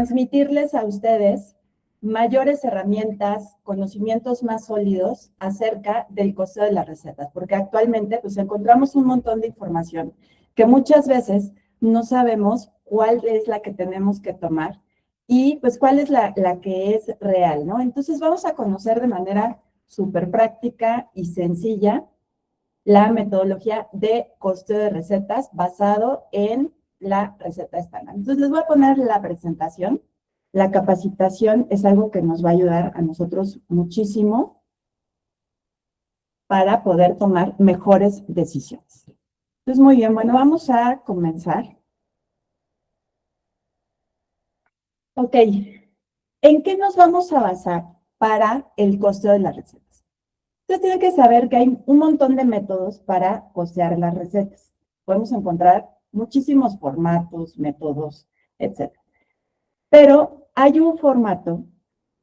transmitirles a ustedes mayores herramientas, conocimientos más sólidos acerca del costeo de las recetas, porque actualmente pues encontramos un montón de información que muchas veces no sabemos cuál es la que tenemos que tomar y pues cuál es la que es real, ¿no? Entonces vamos a conocer de manera súper práctica y sencilla la metodología de costeo de recetas basado en la receta estándar. Entonces les voy a poner la presentación. La capacitación es algo que nos va a ayudar a nosotros muchísimo para poder tomar mejores decisiones. Entonces, muy bien, bueno, vamos a comenzar. Ok, ¿en qué nos vamos a basar para el costeo de las recetas? Ustedes tienen que saber que hay un montón de métodos para costear las recetas. Podemos encontrar muchísimos formatos, métodos, etc. Pero hay un formato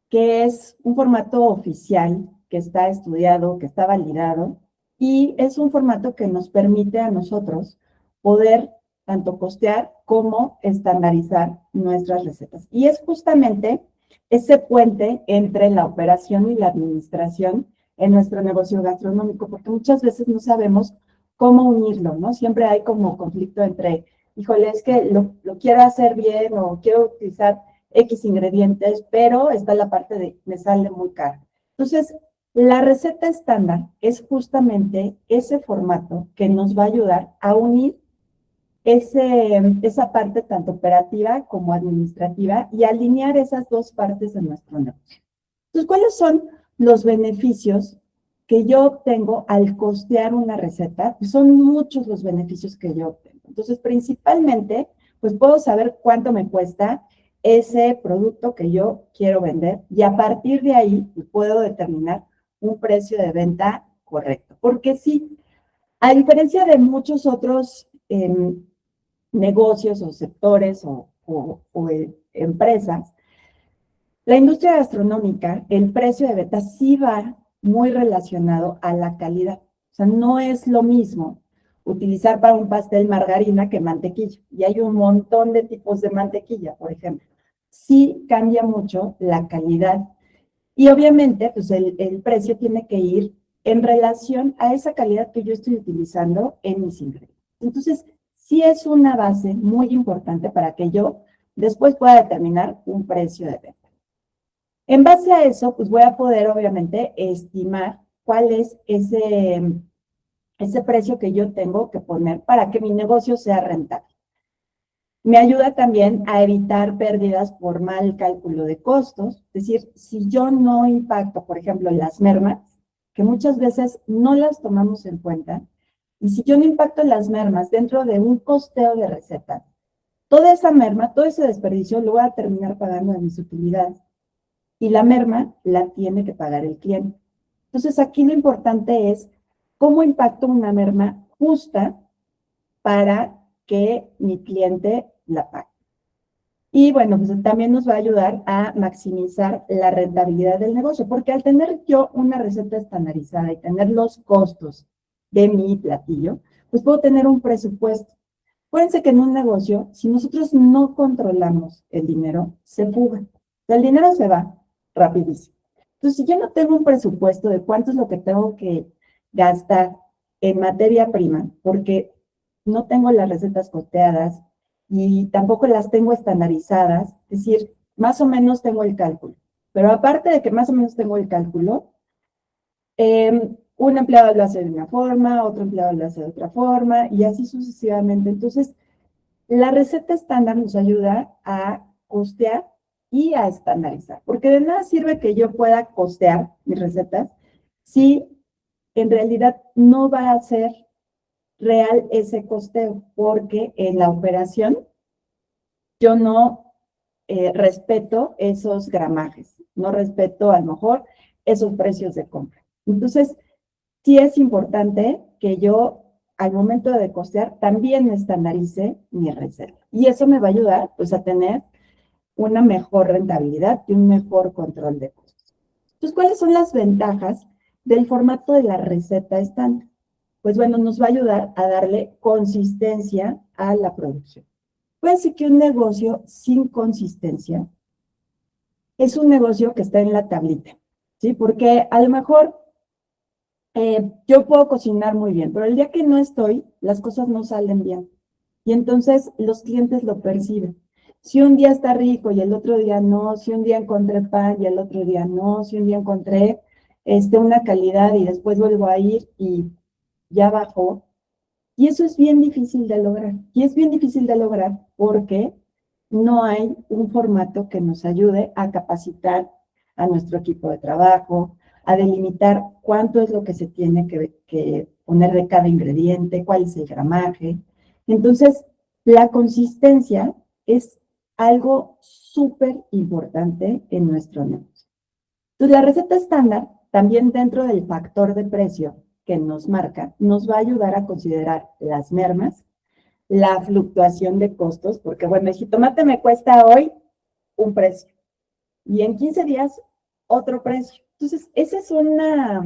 que es un formato oficial, que está estudiado, que está validado, y es un formato que nos permite a nosotros poder tanto costear como estandarizar nuestras recetas. Y es justamente ese puente entre la operación y la administración en nuestro negocio gastronómico, porque muchas veces no sabemos cómo unirlo, ¿no? Siempre hay como conflicto entre, híjole, es que lo quiero hacer bien o quiero utilizar X ingredientes, pero está la parte de me sale muy caro. Entonces, la receta estándar es justamente ese formato que nos va a ayudar a unir esa parte tanto operativa como administrativa y alinear esas dos partes de nuestro negocio. Entonces, ¿cuáles son los beneficios que yo obtengo al costear una receta? Pues son muchos los beneficios que yo obtengo. Entonces, principalmente, pues puedo saber cuánto me cuesta ese producto que yo quiero vender y a partir de ahí puedo determinar un precio de venta correcto. Porque sí, a diferencia de muchos otros negocios o sectores o empresas, la industria gastronómica, el precio de venta sí va muy relacionado a la calidad. O sea, no es lo mismo utilizar para un pastel margarina que mantequilla. Y hay un montón de tipos de mantequilla, por ejemplo. Sí cambia mucho la calidad. Y obviamente, pues el precio tiene que ir en relación a esa calidad que yo estoy utilizando en mis ingredientes. Entonces, sí es una base muy importante para que yo después pueda determinar un precio de venta. En base a eso, pues voy a poder, obviamente, estimar cuál es ese precio que yo tengo que poner para que mi negocio sea rentable. Me ayuda también a evitar pérdidas por mal cálculo de costos. Es decir, si yo no impacto, por ejemplo, las mermas, que muchas veces no las tomamos en cuenta, y si yo no impacto las mermas dentro de un costeo de receta, toda esa merma, todo ese desperdicio lo voy a terminar pagando de mis utilidades. Y la merma la tiene que pagar el cliente. Entonces, aquí lo importante es cómo impacto una merma justa para que mi cliente la pague. Y bueno, pues también nos va a ayudar a maximizar la rentabilidad del negocio, porque al tener yo una receta estandarizada y tener los costos de mi platillo, pues puedo tener un presupuesto. Acuérdense que en un negocio, si nosotros no controlamos el dinero, se fuga. O sea, el dinero se va rapidísimo. Entonces, si yo no tengo un presupuesto de cuánto es lo que tengo que gastar en materia prima, porque no tengo las recetas costeadas y tampoco las tengo estandarizadas, es decir, más o menos tengo el cálculo. Pero aparte de que más o menos tengo el cálculo, un empleado lo hace de una forma, otro empleado lo hace de otra forma y así sucesivamente. Entonces, la receta estándar nos ayuda a costear y a estandarizar, porque de nada sirve que yo pueda costear mis recetas si en realidad no va a ser real ese costeo, porque en la operación yo no respeto esos gramajes, no respeto a lo mejor esos precios de compra. Entonces, sí es importante que yo al momento de costear también estandarice mi receta. Y eso me va a ayudar pues a tener una mejor rentabilidad y un mejor control de costos. Entonces, ¿cuáles son las ventajas del formato de la receta estándar? Pues bueno, nos va a ayudar a darle consistencia a la producción. acuérdense que un negocio sin consistencia es un negocio que está en la tablita, ¿sí? Porque a lo mejor yo puedo cocinar muy bien, pero el día que no estoy, las cosas no salen bien. Y entonces los clientes lo perciben. Si un día está rico y el otro día no, si un día encontré pan y el otro día no, si un día encontré una calidad y después vuelvo a ir y ya bajó. Y eso es bien difícil de lograr. Y es bien difícil de lograr porque no hay un formato que nos ayude a capacitar a nuestro equipo de trabajo, a delimitar cuánto es lo que se tiene que poner de cada ingrediente, cuál es el gramaje. Entonces, la consistencia es algo súper importante en nuestro negocio. Entonces, la receta estándar, también dentro del factor de precio que nos marca, nos va a ayudar a considerar las mermas, la fluctuación de costos, porque bueno, el jitomate me cuesta hoy un precio y en 15 días otro precio. Entonces, esa es una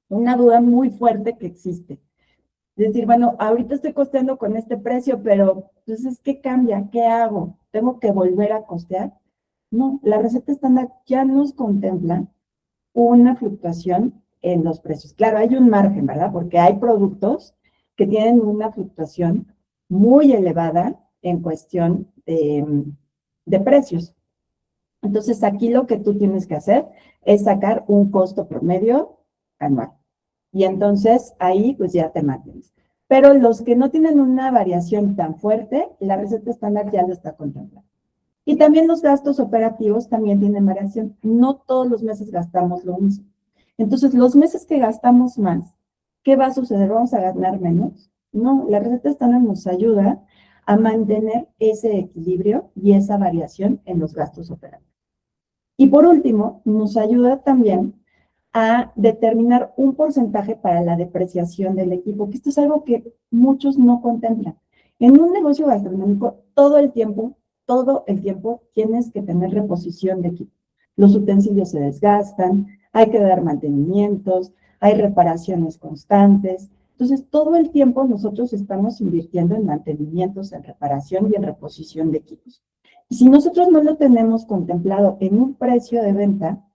duda muy fuerte que existe. Es decir, bueno, ahorita estoy costeando con este precio, pero entonces, ¿qué cambia? ¿Qué hago? ¿Tengo que volver a costear? No, la receta estándar ya nos contempla una fluctuación en los precios. Claro, hay un margen, ¿verdad? Porque hay productos que tienen una fluctuación muy elevada en cuestión de precios. Entonces, aquí lo que tú tienes que hacer es sacar un costo promedio anual. Y entonces ahí pues ya te mantienes. Pero los que no tienen una variación tan fuerte, la receta estándar ya lo está contemplando. Y también los gastos operativos también tienen variación. No todos los meses gastamos lo mismo. Entonces, los meses que gastamos más, ¿qué va a suceder? ¿Vamos a ganar menos? No, la receta estándar nos ayuda a mantener ese equilibrio y esa variación en los gastos operativos. Y por último, nos ayuda también a determinar un porcentaje para la depreciación del equipo, que esto es algo que muchos no contemplan. En un negocio gastronómico, todo el tiempo tienes que tener reposición de equipo. Los utensilios se desgastan, hay que dar mantenimientos, hay reparaciones constantes. Entonces, todo el tiempo nosotros estamos invirtiendo en mantenimientos, en reparación y en reposición de equipos. Y si nosotros no lo tenemos contemplado en un precio de venta,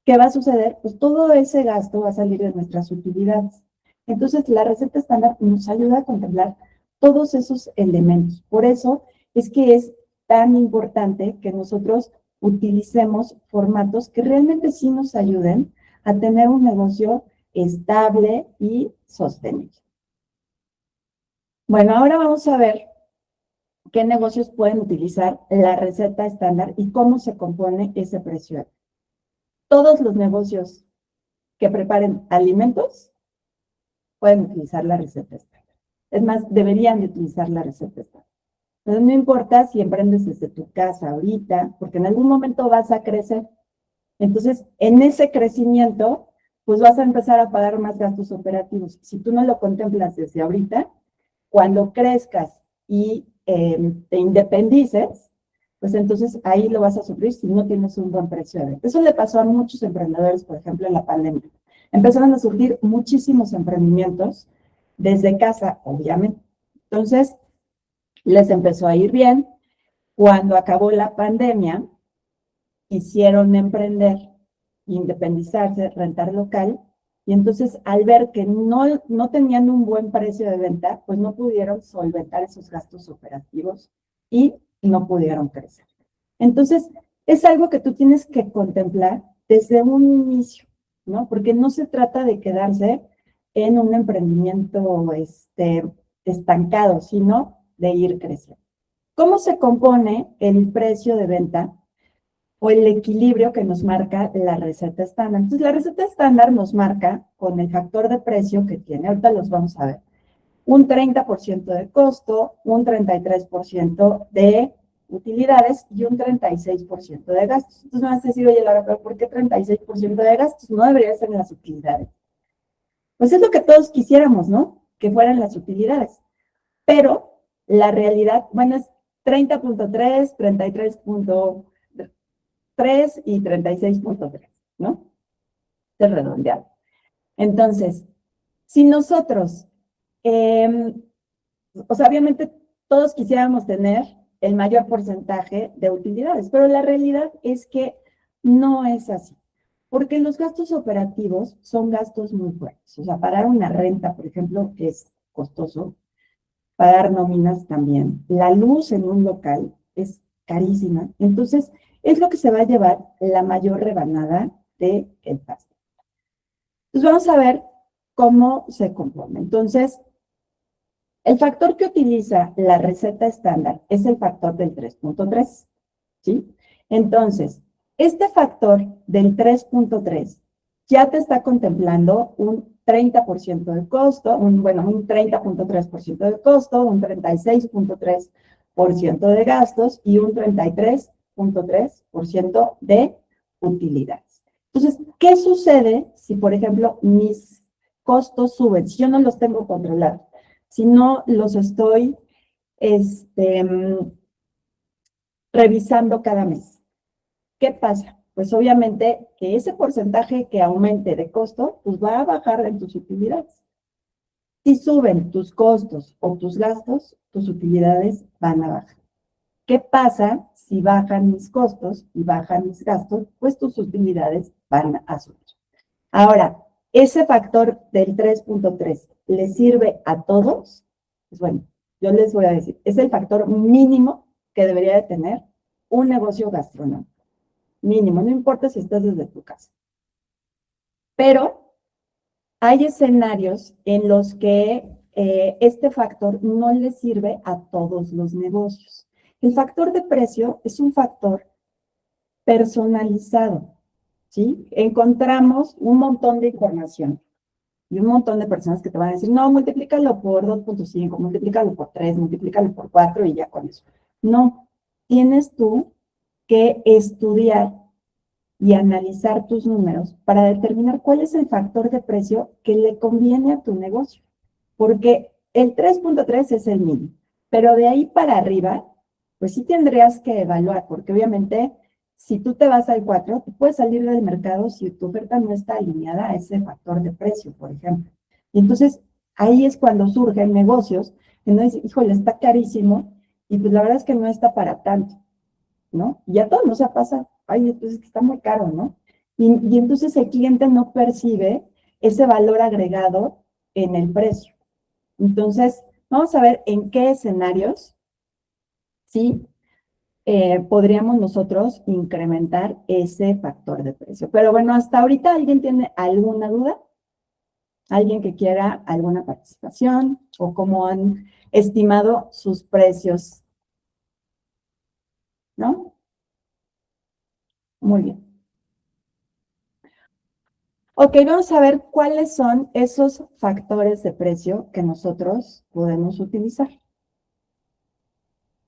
¿qué va a suceder? Pues todo ese gasto va a salir de nuestras utilidades. Entonces, la receta estándar nos ayuda a contemplar todos esos elementos. Por eso es que es tan importante que nosotros utilicemos formatos que realmente sí nos ayuden a tener un negocio estable y sostenible. Bueno, ahora vamos a ver qué negocios pueden utilizar la receta estándar y cómo se compone ese precio. Todos los negocios que preparen alimentos pueden utilizar la receta estándar. Es más, deberían de utilizar la receta estándar. Entonces, no importa si emprendes desde tu casa ahorita, porque en algún momento vas a crecer. Entonces, en ese crecimiento, pues vas a empezar a pagar más gastos operativos. Si tú no lo contemplas desde ahorita, cuando crezcas y te independices, pues entonces ahí lo vas a sufrir si no tienes un buen precio de venta. Eso le pasó a muchos emprendedores, por ejemplo, en la pandemia. Empezaron a surgir muchísimos emprendimientos desde casa, obviamente. Entonces, les empezó a ir bien. Cuando acabó la pandemia, quisieron emprender, independizarse, rentar local, y entonces al ver que no tenían un buen precio de venta, pues no pudieron solventar esos gastos operativos y no pudieron crecer. Entonces, es algo que tú tienes que contemplar desde un inicio, ¿no? Porque no se trata de quedarse en un emprendimiento estancado, sino de ir creciendo. ¿Cómo se compone el precio de venta o el equilibrio que nos marca la receta estándar? Entonces, la receta estándar nos marca con el factor de precio que tiene, ahorita los vamos a ver, un 30% de costo, un 33% de utilidades y un 36% de gastos. Entonces me vas a decir, oye, Laura, ¿pero por qué 36% de gastos? No debería ser en las utilidades. Pues es lo que todos quisiéramos, ¿no? Que fueran las utilidades. Pero la realidad, bueno, es 30.3, 33.3 y 36.3, ¿no? Es redondeado. Entonces, si nosotros, o sea, obviamente todos quisiéramos tener el mayor porcentaje de utilidades, pero la realidad es que no es así, porque los gastos operativos son gastos muy fuertes. O sea, pagar una renta, por ejemplo, es costoso, pagar nóminas también. La luz en un local es carísima, entonces es lo que se va a llevar la mayor rebanada del pastel. Entonces vamos a ver cómo se compone. Entonces, el factor que utiliza la receta estándar es el factor del 3.3, ¿sí? Entonces, este factor del 3.3 ya te está contemplando un 30% de costo, un 30.3% de costo, un 36.3% de gastos y un 33.3% de utilidades. Entonces, ¿qué sucede si, por ejemplo, mis costos suben? Si yo no los tengo controlados, si no los estoy revisando cada mes. ¿Qué pasa? Pues obviamente que ese porcentaje que aumente de costo, pues va a bajar en tus utilidades. Si suben tus costos o tus gastos, tus utilidades van a bajar. ¿Qué pasa si bajan mis costos y bajan mis gastos? Pues tus utilidades van a subir. Ahora, ese factor del 3.3 ¿le sirve a todos? Pues bueno, yo les voy a decir, es el factor mínimo que debería de tener un negocio gastronómico. Mínimo, no importa si estás desde tu casa. Pero hay escenarios en los que este factor no le sirve a todos los negocios. El factor de precio es un factor personalizado, ¿sí? Encontramos un montón de información y un montón de personas que te van a decir, no, multiplícalo por 2.5, multiplícalo por 3, multiplícalo por 4 y ya con eso. No, tienes tú que estudiar y analizar tus números para determinar cuál es el factor de precio que le conviene a tu negocio. Porque el 3.3 es el mínimo, pero de ahí para arriba, pues sí tendrías que evaluar, porque obviamente si tú te vas al 4, tú puedes salir del mercado si tu oferta no está alineada a ese factor de precio, por ejemplo. Y entonces ahí es cuando surgen negocios que no dicen, híjole, está carísimo, y pues la verdad es que no está para tanto, ¿no? Y a todos nos ha pasado, ay, entonces está muy caro, ¿no? Y entonces el cliente no percibe ese valor agregado en el precio. Entonces, vamos a ver en qué escenarios sí podríamos nosotros incrementar ese factor de precio. Pero bueno, hasta ahorita, ¿alguien tiene alguna duda? ¿Alguien que quiera alguna participación? ¿O cómo han estimado sus precios? ¿No? Muy bien. Ok, vamos a ver cuáles son esos factores de precio que nosotros podemos utilizar.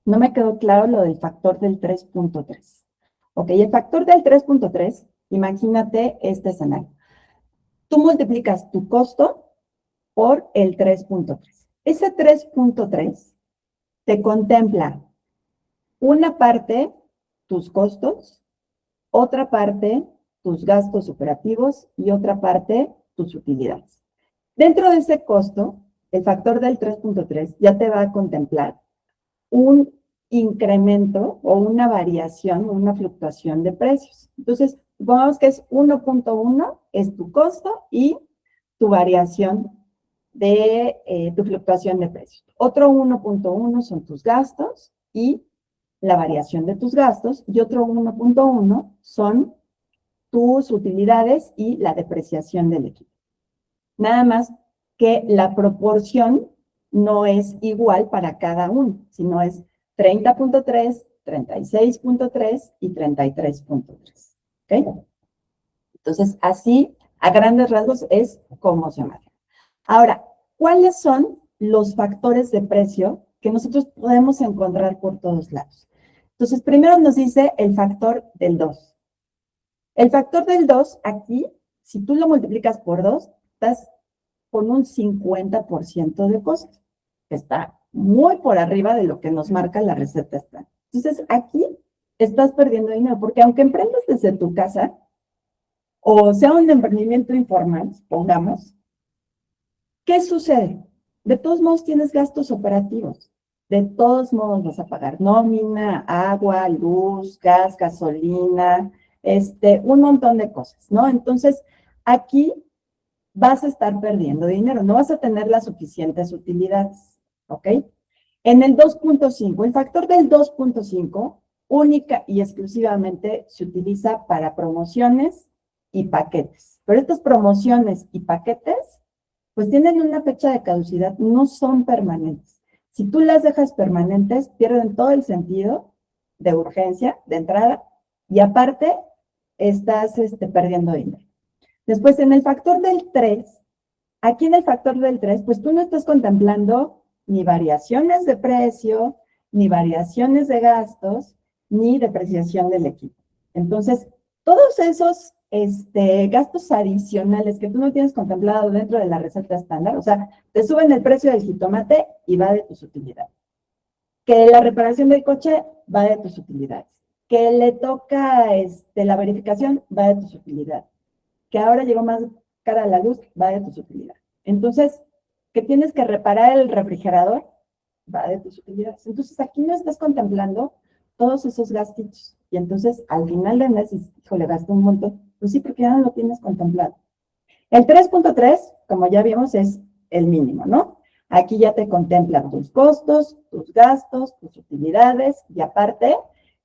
No me quedó claro lo del factor del 3.3. Ok, el factor del 3.3, imagínate este escenario. Tú multiplicas tu costo por el 3.3. Ese 3.3 te contempla una parte tus costos, otra parte tus gastos operativos y otra parte tus utilidades. Dentro de ese costo, el factor del 3.3 ya te va a contemplar un incremento o una variación, una fluctuación de precios. Entonces, supongamos que es 1.1 es tu costo y tu variación de tu fluctuación de precios. Otro 1.1 son tus gastos y la variación de tus gastos, y otro 1.1 son tus utilidades y la depreciación del equipo. Nada más que la proporción no es igual para cada uno, sino es 30.3, 36.3 y 33.3. ¿Ok? Entonces, así, a grandes rasgos, es cómo se maneja. Ahora, ¿cuáles son los factores de precio que nosotros podemos encontrar por todos lados? Entonces, primero nos dice el factor del 2. El factor del 2, aquí, si tú lo multiplicas por 2, estás con un 50% de costo, que está muy por arriba de lo que nos marca la receta estándar. Entonces, aquí estás perdiendo dinero, porque aunque emprendas desde tu casa, o sea un emprendimiento informal, pongamos, ¿qué sucede? De todos modos tienes gastos operativos. de todos modos vas a pagar nómina, agua, luz, gas, gasolina, un montón de cosas, ¿no? Entonces, aquí vas a estar perdiendo dinero, no vas a tener las suficientes utilidades, ¿ok? En el 2.5, el factor del 2.5 única y exclusivamente se utiliza para promociones y paquetes. Pero estas promociones y paquetes, pues tienen una fecha de caducidad, no son permanentes. Si tú las dejas permanentes, pierden todo el sentido de urgencia, de entrada, y aparte, estás perdiendo dinero. Después, en el factor del 3, aquí en el factor del 3, pues tú no estás contemplando ni variaciones de precio, ni variaciones de gastos, ni depreciación del equipo. Entonces, todos esos gastos adicionales que tú no tienes contemplado dentro de la receta estándar, o sea, te suben el precio del jitomate y va de tus utilidades. Que la reparación del coche va de tus utilidades. Que le toca la verificación va de tus utilidades. Que ahora llegó más cara la luz, va de tus utilidades. Entonces, que tienes que reparar el refrigerador, va de tus utilidades. Entonces, aquí no estás contemplando todos esos gastitos. Y entonces, al final del mes, híjole, gasté un montón. Pues sí, porque ya no lo tienes contemplado. El 3.3, como ya vimos, es el mínimo, ¿no? Aquí ya te contemplan tus costos, tus gastos, tus utilidades y aparte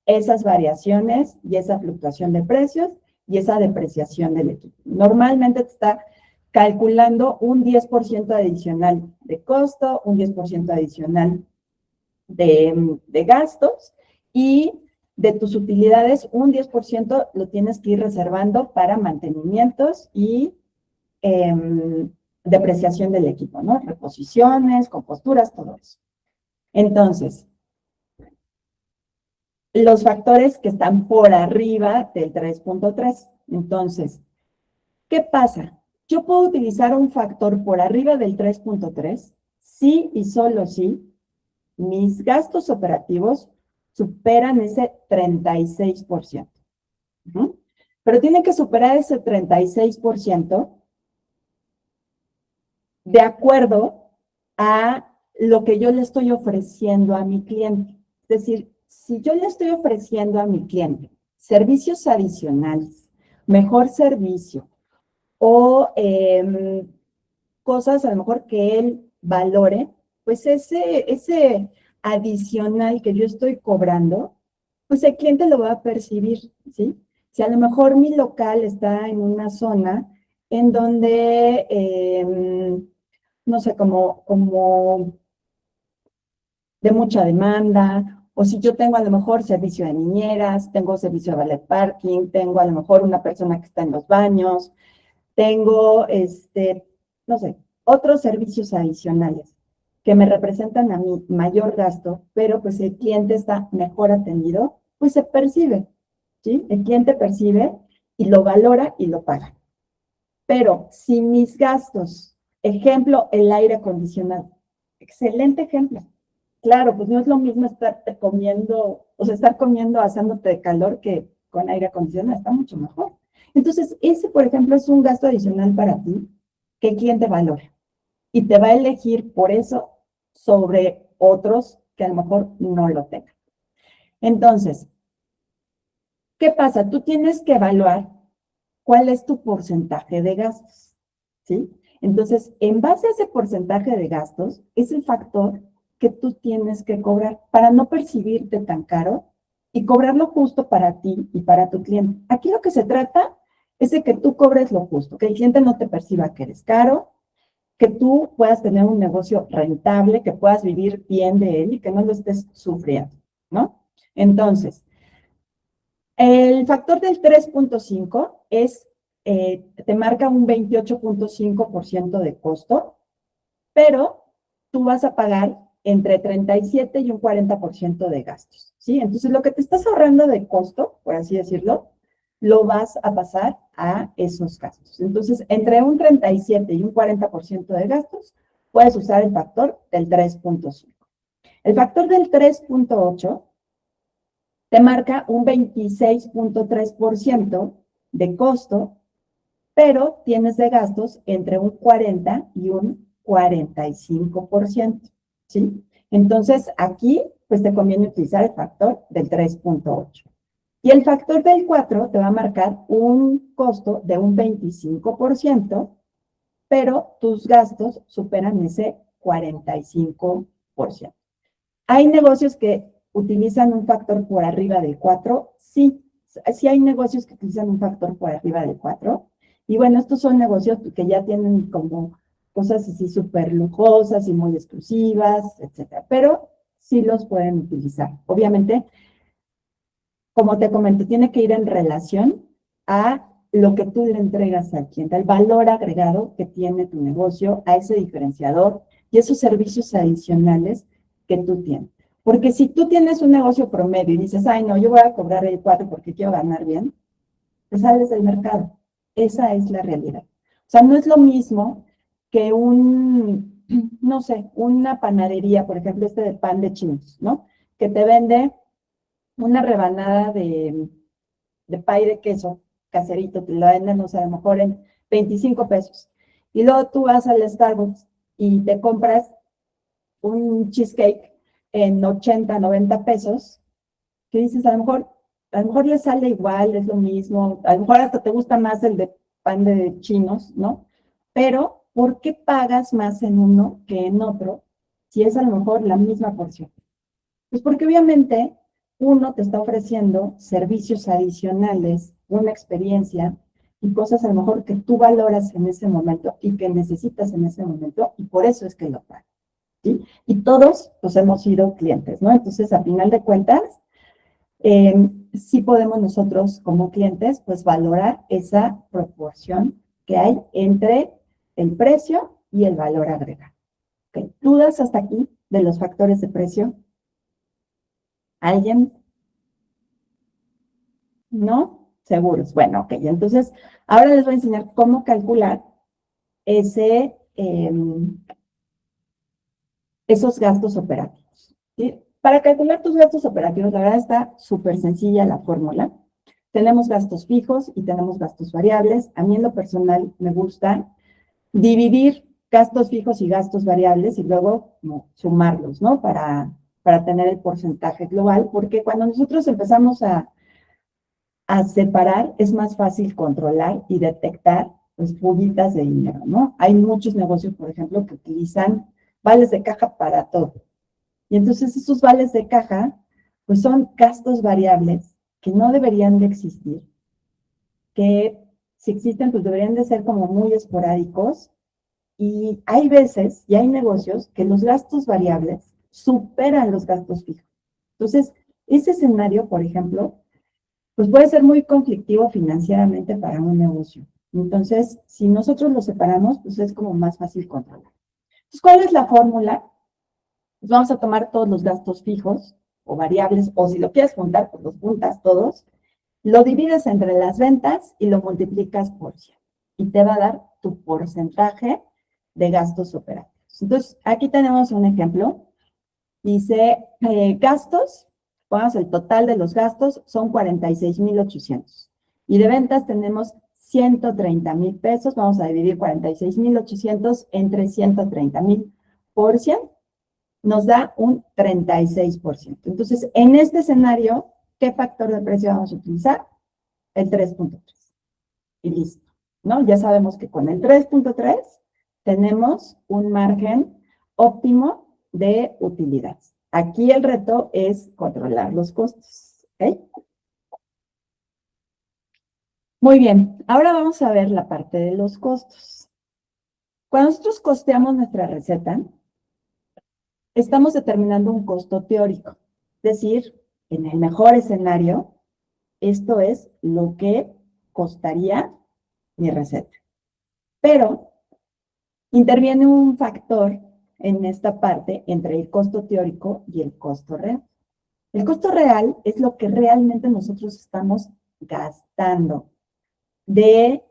esas variaciones y esa fluctuación de precios y esa depreciación del equipo. Normalmente te está calculando un 10% adicional de costo, un 10% adicional de gastos y de tus utilidades, un 10% lo tienes que ir reservando para mantenimientos y depreciación del equipo, ¿no? Reposiciones, composturas, todo eso. Entonces, los factores que están por arriba del 3.3. Entonces, ¿qué pasa? Yo puedo utilizar un factor por arriba del 3.3 si y solo si mis gastos operativos superan ese 36%. Pero tiene que superar ese 36% de acuerdo a lo que yo le estoy ofreciendo a mi cliente. Es decir, si yo le estoy ofreciendo a mi cliente servicios adicionales, mejor servicio o cosas a lo mejor que él valore, pues ese adicional que yo estoy cobrando, pues el cliente lo va a percibir, ¿sí? Si a lo mejor mi local está en una zona en donde no sé, como de mucha demanda, o si yo tengo a lo mejor servicio de niñeras, tengo servicio de valet parking, tengo a lo mejor una persona que está en los baños, tengo, no sé, otros servicios adicionales que me representan a mí mayor gasto, pero pues el cliente está mejor atendido, pues se percibe, ¿sí? El cliente percibe y lo valora y lo paga. Pero si mis gastos, ejemplo, el aire acondicionado, excelente ejemplo. Claro, pues no es lo mismo estarte comiendo, o sea, estar comiendo asándote de calor que con aire acondicionado, está mucho mejor. Entonces, ese, por ejemplo, es un gasto adicional para ti que el cliente valora y te va a elegir por eso sobre otros que a lo mejor no lo tengan. Entonces, ¿qué pasa? Tú tienes que evaluar cuál es tu porcentaje de gastos, ¿sí? Entonces, en base a ese porcentaje de gastos, es el factor que tú tienes que cobrar para no percibirte tan caro y cobrar lo justo para ti y para tu cliente. Aquí lo que se trata es de que tú cobres lo justo, que el cliente no te perciba que eres caro, que tú puedas tener un negocio rentable, que puedas vivir bien de él y que no lo estés sufriendo, ¿no? Entonces, el factor del 3.5 es, te marca un 28.5% de costo, pero tú vas a pagar entre 37 y un 40% de gastos, ¿sí? Entonces, lo que te estás ahorrando de costo, por así decirlo, lo vas a pasar a esos gastos. Entonces, entre un 37 y un 40% de gastos, puedes usar el factor del 3.5. El factor del 3.8 te marca un 26.3% de costo, pero tienes de gastos entre un 40 y un 45%, ¿sí? Entonces, aquí, pues te conviene utilizar el factor del 3.8. Y el factor del 4 te va a marcar un costo de un 25%, pero tus gastos superan ese 45%. ¿Hay negocios que utilizan un factor por arriba del 4? Sí, sí hay negocios que utilizan un factor por arriba del 4. Y bueno, estos son negocios que ya tienen como cosas así súper lujosas y muy exclusivas, etcétera. Pero sí los pueden utilizar. Obviamente, como te comento, tiene que ir en relación a lo que tú le entregas al cliente, al valor agregado que tiene tu negocio, a ese diferenciador y esos servicios adicionales que tú tienes. Porque si tú tienes un negocio promedio y dices, ay, no, yo voy a cobrar el 4 porque quiero ganar bien, pues sales del mercado. Esa es la realidad. O sea, no es lo mismo que no sé, una panadería, por ejemplo, de pan de chinos, ¿no? Que te vende una rebanada de pay de queso caserito, te lo venden, no sé, a lo mejor en 25 pesos. Y luego tú vas al Starbucks y te compras un cheesecake en 80, 90 pesos, que dices, a lo mejor le sale igual, es lo mismo, a lo mejor hasta te gusta más el de pan de chinos, ¿no? Pero, ¿por qué pagas más en uno que en otro si es a lo mejor la misma porción? Pues porque obviamente uno te está ofreciendo servicios adicionales, una experiencia y cosas a lo mejor que tú valoras en ese momento y que necesitas en ese momento y por eso es que lo pagas, ¿sí? Y todos pues hemos sido clientes, ¿no? Entonces, a final de cuentas, sí podemos nosotros como clientes pues valorar esa proporción que hay entre el precio y el valor agregado. ¿Okay? ¿Dudas hasta aquí de los factores de precio? ¿Alguien? ¿No? Seguros. Bueno, ok. Entonces, ahora les voy a enseñar cómo calcular esos gastos operativos. ¿Sí? Para calcular tus gastos operativos, la verdad está súper sencilla la fórmula. Tenemos gastos fijos y tenemos gastos variables. A mí en lo personal me gusta dividir gastos fijos y gastos variables y luego sumarlos, ¿no? Para tener el porcentaje global, porque cuando nosotros empezamos a separar, es más fácil controlar y detectar pues, fuguitas de dinero, ¿no? Hay muchos negocios, por ejemplo, que utilizan vales de caja para todo. Y entonces esos vales de caja, pues son gastos variables que no deberían de existir, que si existen, pues deberían de ser como muy esporádicos. Y hay veces, y hay negocios, que los gastos variables superan los gastos fijos. Entonces, ese escenario, por ejemplo, pues puede ser muy conflictivo financieramente para un negocio. Entonces, si nosotros lo separamos, pues es como más fácil controlar. Entonces, ¿cuál es la fórmula? Pues vamos a tomar todos los gastos fijos o variables, o si lo quieres juntar, pues los juntas todos, lo divides entre las ventas y lo multiplicas por 100. Y te va a dar tu porcentaje de gastos operativos. Entonces, aquí tenemos un ejemplo. Dice, gastos, pongamos el total de los gastos, son 46,800. Y de ventas tenemos 130,000 pesos. Vamos a dividir 46,800 entre 130,000 por 100. Nos da un 36%. Entonces, en este escenario, ¿qué factor de precio vamos a utilizar? El 3.3. Y listo, ¿no? Ya sabemos que con el 3.3 tenemos un margen óptimo de utilidad. Aquí el reto es controlar los costos, ¿ok? Muy bien, ahora vamos a ver la parte de los costos. Cuando nosotros costeamos nuestra receta, estamos determinando un costo teórico. Es decir, en el mejor escenario, esto es lo que costaría mi receta. Pero interviene un factor en esta parte entre el costo teórico y el costo real. El costo real es lo que realmente nosotros estamos gastando de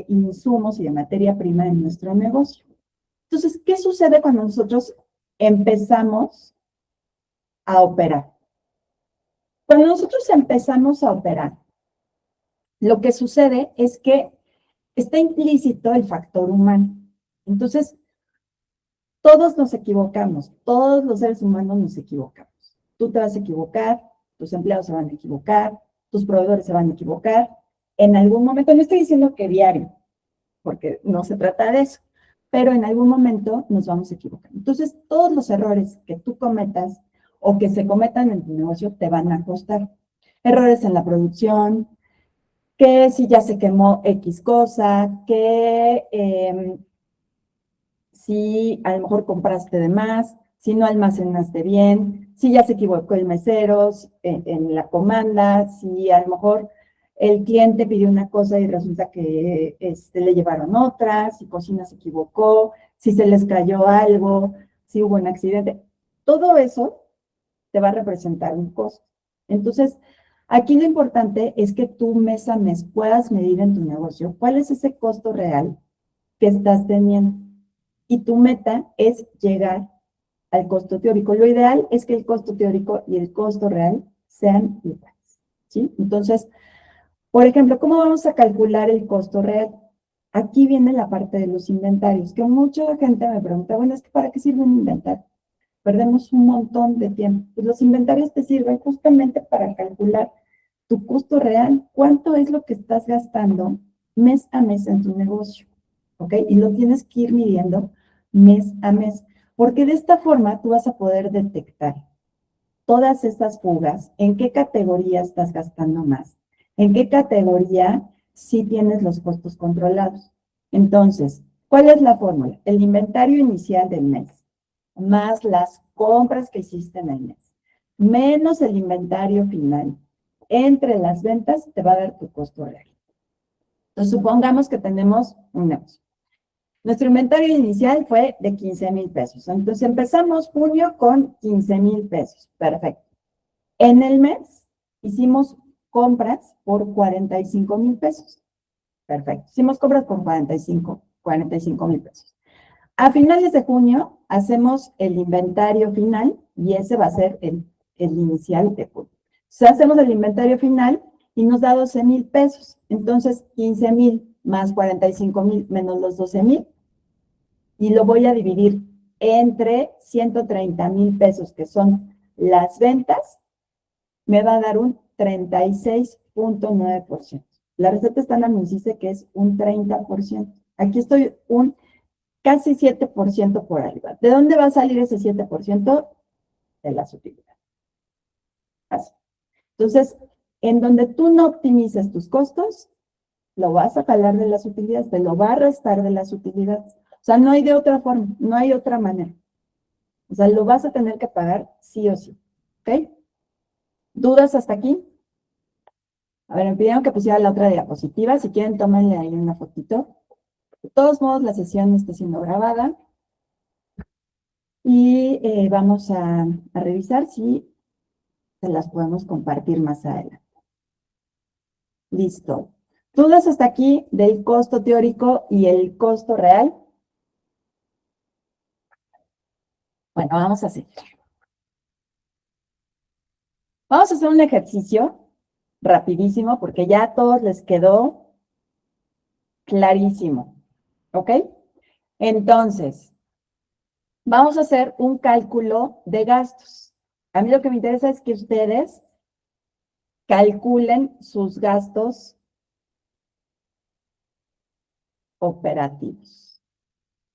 insumos y de materia prima en nuestro negocio. Entonces, ¿qué sucede cuando nosotros empezamos a operar? Cuando nosotros empezamos a operar, lo que sucede es que está implícito el factor humano. Entonces, Todos nos equivocamos, todos los seres humanos nos equivocamos. Tú te vas a equivocar, tus empleados se van a equivocar, tus proveedores se van a equivocar. En algún momento, no estoy diciendo que diario, porque no se trata de eso, pero en algún momento nos vamos a equivocar. Entonces, todos los errores que tú cometas o que se cometan en tu negocio te van a costar. Errores en la producción, que si ya se quemó X cosa, que si a lo mejor compraste de más, si no almacenaste bien, si ya se equivocó el mesero en la comanda, si a lo mejor el cliente pidió una cosa y resulta que le llevaron otra, si cocina se equivocó, si se les cayó algo, si hubo un accidente. Todo eso te va a representar un costo. Entonces, aquí lo importante es que tú mes a mes puedas medir en tu negocio cuál es ese costo real que estás teniendo. Y tu meta es llegar al costo teórico. Lo ideal es que el costo teórico y el costo real sean iguales, ¿sí? Entonces, por ejemplo, ¿cómo vamos a calcular el costo real? Aquí viene la parte de los inventarios, que mucha gente me pregunta, bueno, es que ¿para qué sirve un inventario? Perdemos un montón de tiempo. Pues los inventarios te sirven justamente para calcular tu costo real, cuánto es lo que estás gastando mes a mes en tu negocio, ¿ok? Y lo tienes que ir midiendo mes a mes, porque de esta forma tú vas a poder detectar todas estas fugas, en qué categoría estás gastando más, en qué categoría sí tienes los costos controlados. Entonces, ¿cuál es la fórmula? El inventario inicial del mes, más las compras que hiciste en el mes, menos el inventario final. Entre las ventas te va a dar tu costo real. Entonces, supongamos que tenemos un negocio. Nuestro inventario inicial fue de 15,000 pesos. Entonces, empezamos junio con 15,000 pesos. Perfecto. En el mes hicimos compras por 45,000 pesos. Perfecto. Hicimos compras por 45,000 pesos. A finales de junio hacemos el inventario final y ese va a ser el inicial de junio. Entonces hacemos el inventario final y nos da 12,000 pesos. Entonces 15,000 más 45,000 menos los 12,000 y lo voy a dividir entre 130,000 pesos que son las ventas, me va a dar un 36,9%. La receta estándar nos dice que es un 30%. Aquí estoy un casi 7% por arriba. ¿De dónde va a salir ese 7%? De las utilidades. Así. Entonces, en donde tú no optimices tus costos, lo vas a jalar de las utilidades, te lo va a restar de las utilidades. O sea, no hay de otra forma, no hay otra manera. O sea, lo vas a tener que pagar sí o sí. ¿Ok? ¿Dudas hasta aquí? A ver, me pidieron que pusiera la otra diapositiva. Si quieren, tómenle ahí una fotito. De todos modos, la sesión está siendo grabada. Y vamos a revisar si se las podemos compartir más adelante. Listo. ¿Dudas hasta aquí del costo teórico y el costo real? Bueno, vamos a seguir. Vamos a hacer un ejercicio rapidísimo porque ya a todos les quedó clarísimo. ¿Ok? Entonces, vamos a hacer un cálculo de gastos. A mí lo que me interesa es que ustedes calculen sus gastos operativos.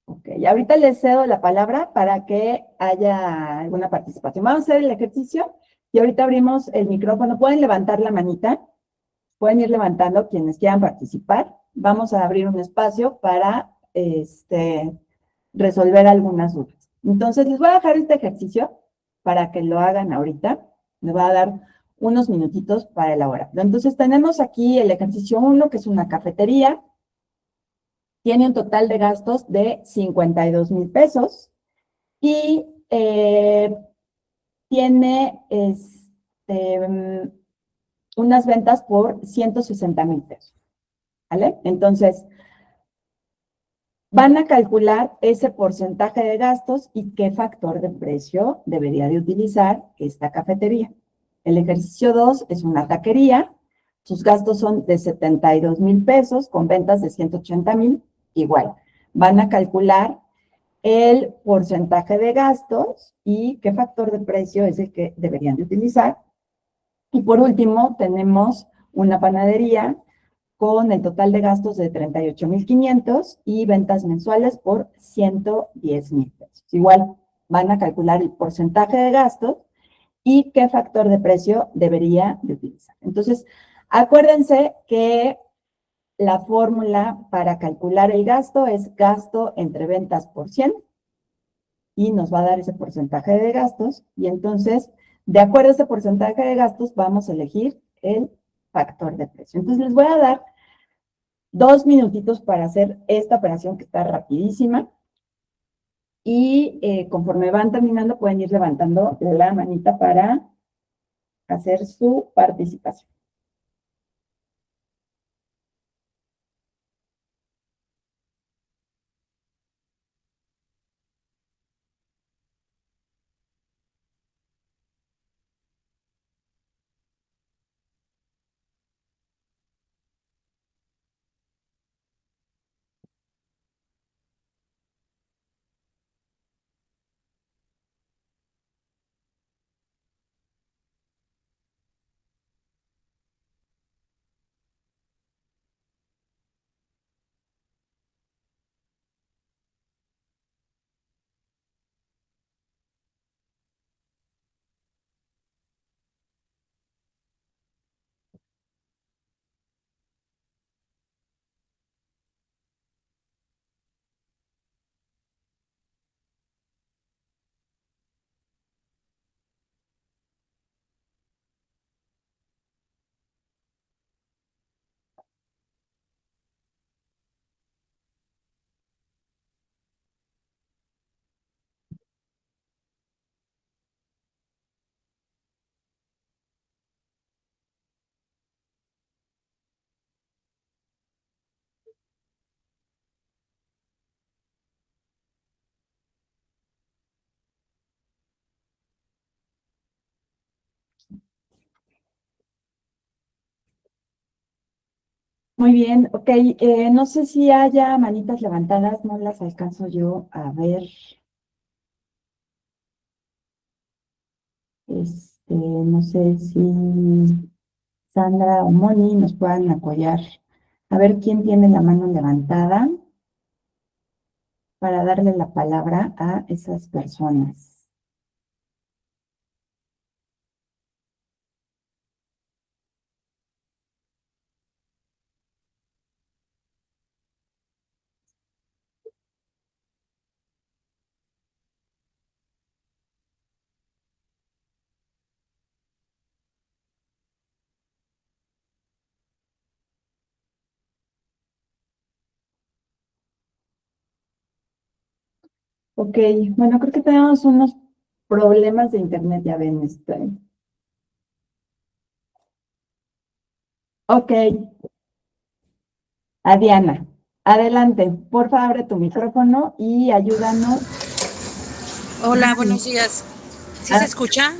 Ok, ahorita les cedo la palabra para que haya alguna participación. Vamos a hacer el ejercicio y ahorita abrimos el micrófono. Pueden levantar la manita, pueden ir levantando quienes quieran participar. Vamos a abrir un espacio para resolver algunas dudas. Entonces, les voy a dejar este ejercicio para que lo hagan ahorita. Les voy a dar unos minutitos para elaborarlo. Entonces, tenemos aquí el ejercicio 1, que es una cafetería. Tiene un total de gastos de 52,000 pesos y tiene unas ventas por 160,000 pesos. ¿Vale? Entonces, van a calcular ese porcentaje de gastos y qué factor de precio debería de utilizar esta cafetería. El ejercicio 2 es una taquería. Sus gastos son de 72,000 pesos con ventas de 180,000. Igual, van a calcular el porcentaje de gastos y qué factor de precio es el que deberían de utilizar. Y por último, tenemos una panadería con el total de gastos de 38,500 y ventas mensuales por 110,000 pesos. Igual van a calcular el porcentaje de gastos y qué factor de precio debería de utilizar. Entonces, acuérdense que la fórmula para calcular el gasto es gasto entre ventas por 100 y nos va a dar ese porcentaje de gastos. Y entonces, de acuerdo a ese porcentaje de gastos, vamos a elegir el factor de precio. Entonces, les voy a dar 2 minutitos para hacer esta operación que está rapidísima. Y conforme van terminando, pueden ir levantando la manita para hacer su participación. Muy bien, ok. No sé si haya manitas levantadas, no las alcanzo yo a ver. No sé si Sandra o Moni nos puedan apoyar. A ver quién tiene la mano levantada para darle la palabra a esas personas. Ok, bueno, creo que tenemos unos problemas de internet, ya ven. Ok, a Diana, adelante, por favor, abre tu micrófono y ayúdanos. Hola, buenos días. ¿Sí se Ah, escucha?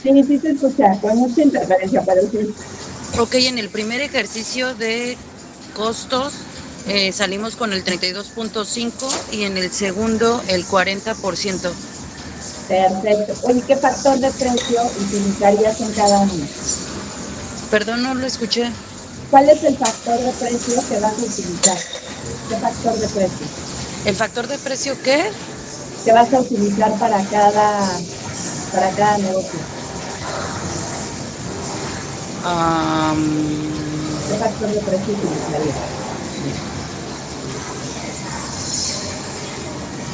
sí, sí se escucha, con mucha interferencia, pero sí. Ok, en el primer ejercicio de costos salimos con el 32.5 y en el segundo el 40%. Perfecto. Oye, ¿qué factor de precio utilizarías en cada uno? Perdón, no lo escuché. ¿Cuál es el factor de precio que vas a utilizar? ¿Qué factor de precio ¿El factor de precio qué? que vas a utilizar para cada negocio? Am, ¿Qué factor de precio utilizarías?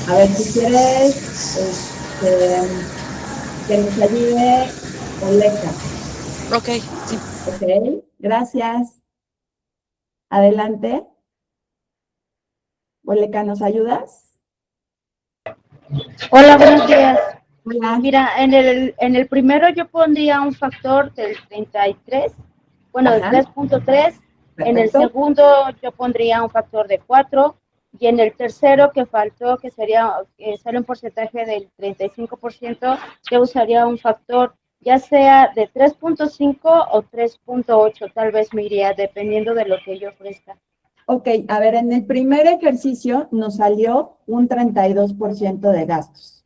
A ver, si quieres que nos ayude Oleca. ok, sí. Ok, gracias. Adelante. Oleca, ¿nos ayudas? Hola, buenos días. Hola. Mira, en el primero yo pondría un factor del 33, bueno, del Ajá, 3.3. En el perfecto. segundo yo pondría un factor de 4. Y en el tercero que faltó, que sería sale un porcentaje del 35%, yo usaría un factor ya sea de 3.5 o 3.8, tal vez me iría, dependiendo de lo que yo ofrezca. Ok, a ver, en el primer ejercicio nos salió un 32% de gastos,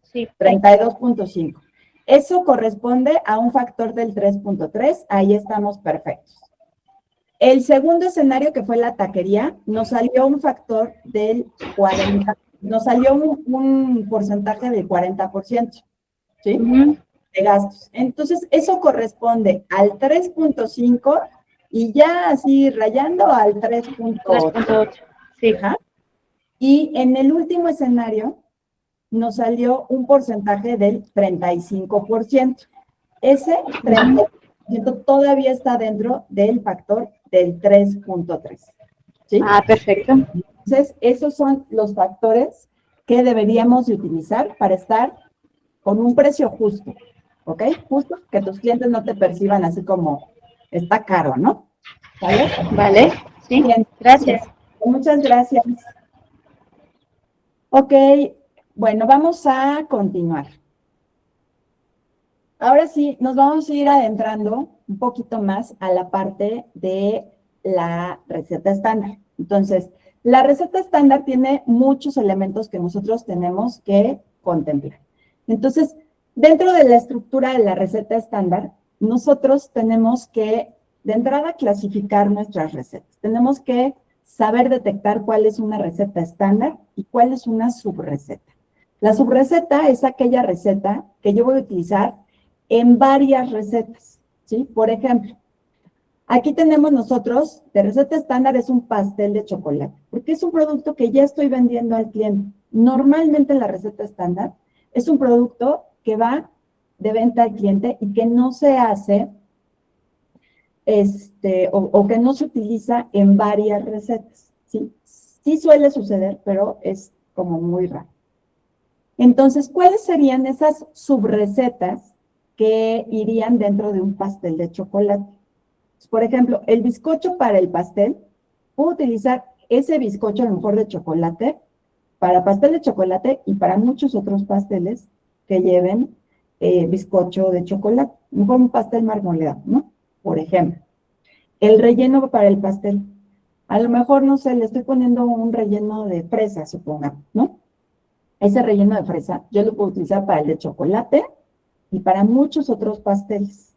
Sí, 32.5. Eso corresponde a un factor del 3.3, ahí estamos perfectos. El segundo escenario, que fue la taquería, nos salió un factor del 40, nos salió un porcentaje del 40%, ¿sí? ujú, De gastos. Entonces, eso corresponde al 3.5 y ya así rayando al 3.8. 3.8. Sí. Ajá. Y en el último escenario nos salió un porcentaje del 35%. Ese 30% todavía está dentro del factor del 3.3. ¿Sí? Ah, perfecto. Entonces, esos son los factores que deberíamos de utilizar para estar con un precio justo, ¿ok? Justo, que tus clientes no te perciban así como, está caro, ¿no? ¿Vale? Vale, sí, Bien, gracias. muchas gracias. Ok, bueno, vamos a continuar. Ahora sí, nos vamos a ir adentrando un poquito más a la parte de la receta estándar. Entonces, la receta estándar tiene muchos elementos que nosotros tenemos que contemplar. Entonces, dentro de la estructura de la receta estándar, nosotros tenemos que, de entrada, clasificar nuestras recetas. Tenemos que saber detectar cuál es una receta estándar y cuál es una subreceta. La subreceta es aquella receta que yo voy a utilizar en varias recetas, ¿sí? Por ejemplo, aquí tenemos nosotros, de receta estándar es un pastel de chocolate, porque es un producto que ya estoy vendiendo al cliente. Normalmente la receta estándar es un producto que va de venta al cliente y que no se hace, o que no se utiliza en varias recetas, ¿sí? Sí suele suceder, pero es como muy raro. Entonces, ¿cuáles serían esas subrecetas que irían dentro de un pastel de chocolate? Por ejemplo, el bizcocho para el pastel, puedo utilizar ese bizcocho a lo mejor de chocolate para pastel de chocolate y para muchos otros pasteles que lleven bizcocho de chocolate, a lo mejor un pastel marmoleado, ¿no? Por ejemplo, el relleno para el pastel. A lo mejor, no sé, le estoy poniendo un relleno de fresa, supongamos, ¿no? Ese relleno de fresa yo lo puedo utilizar para el de chocolate y para muchos otros pasteles.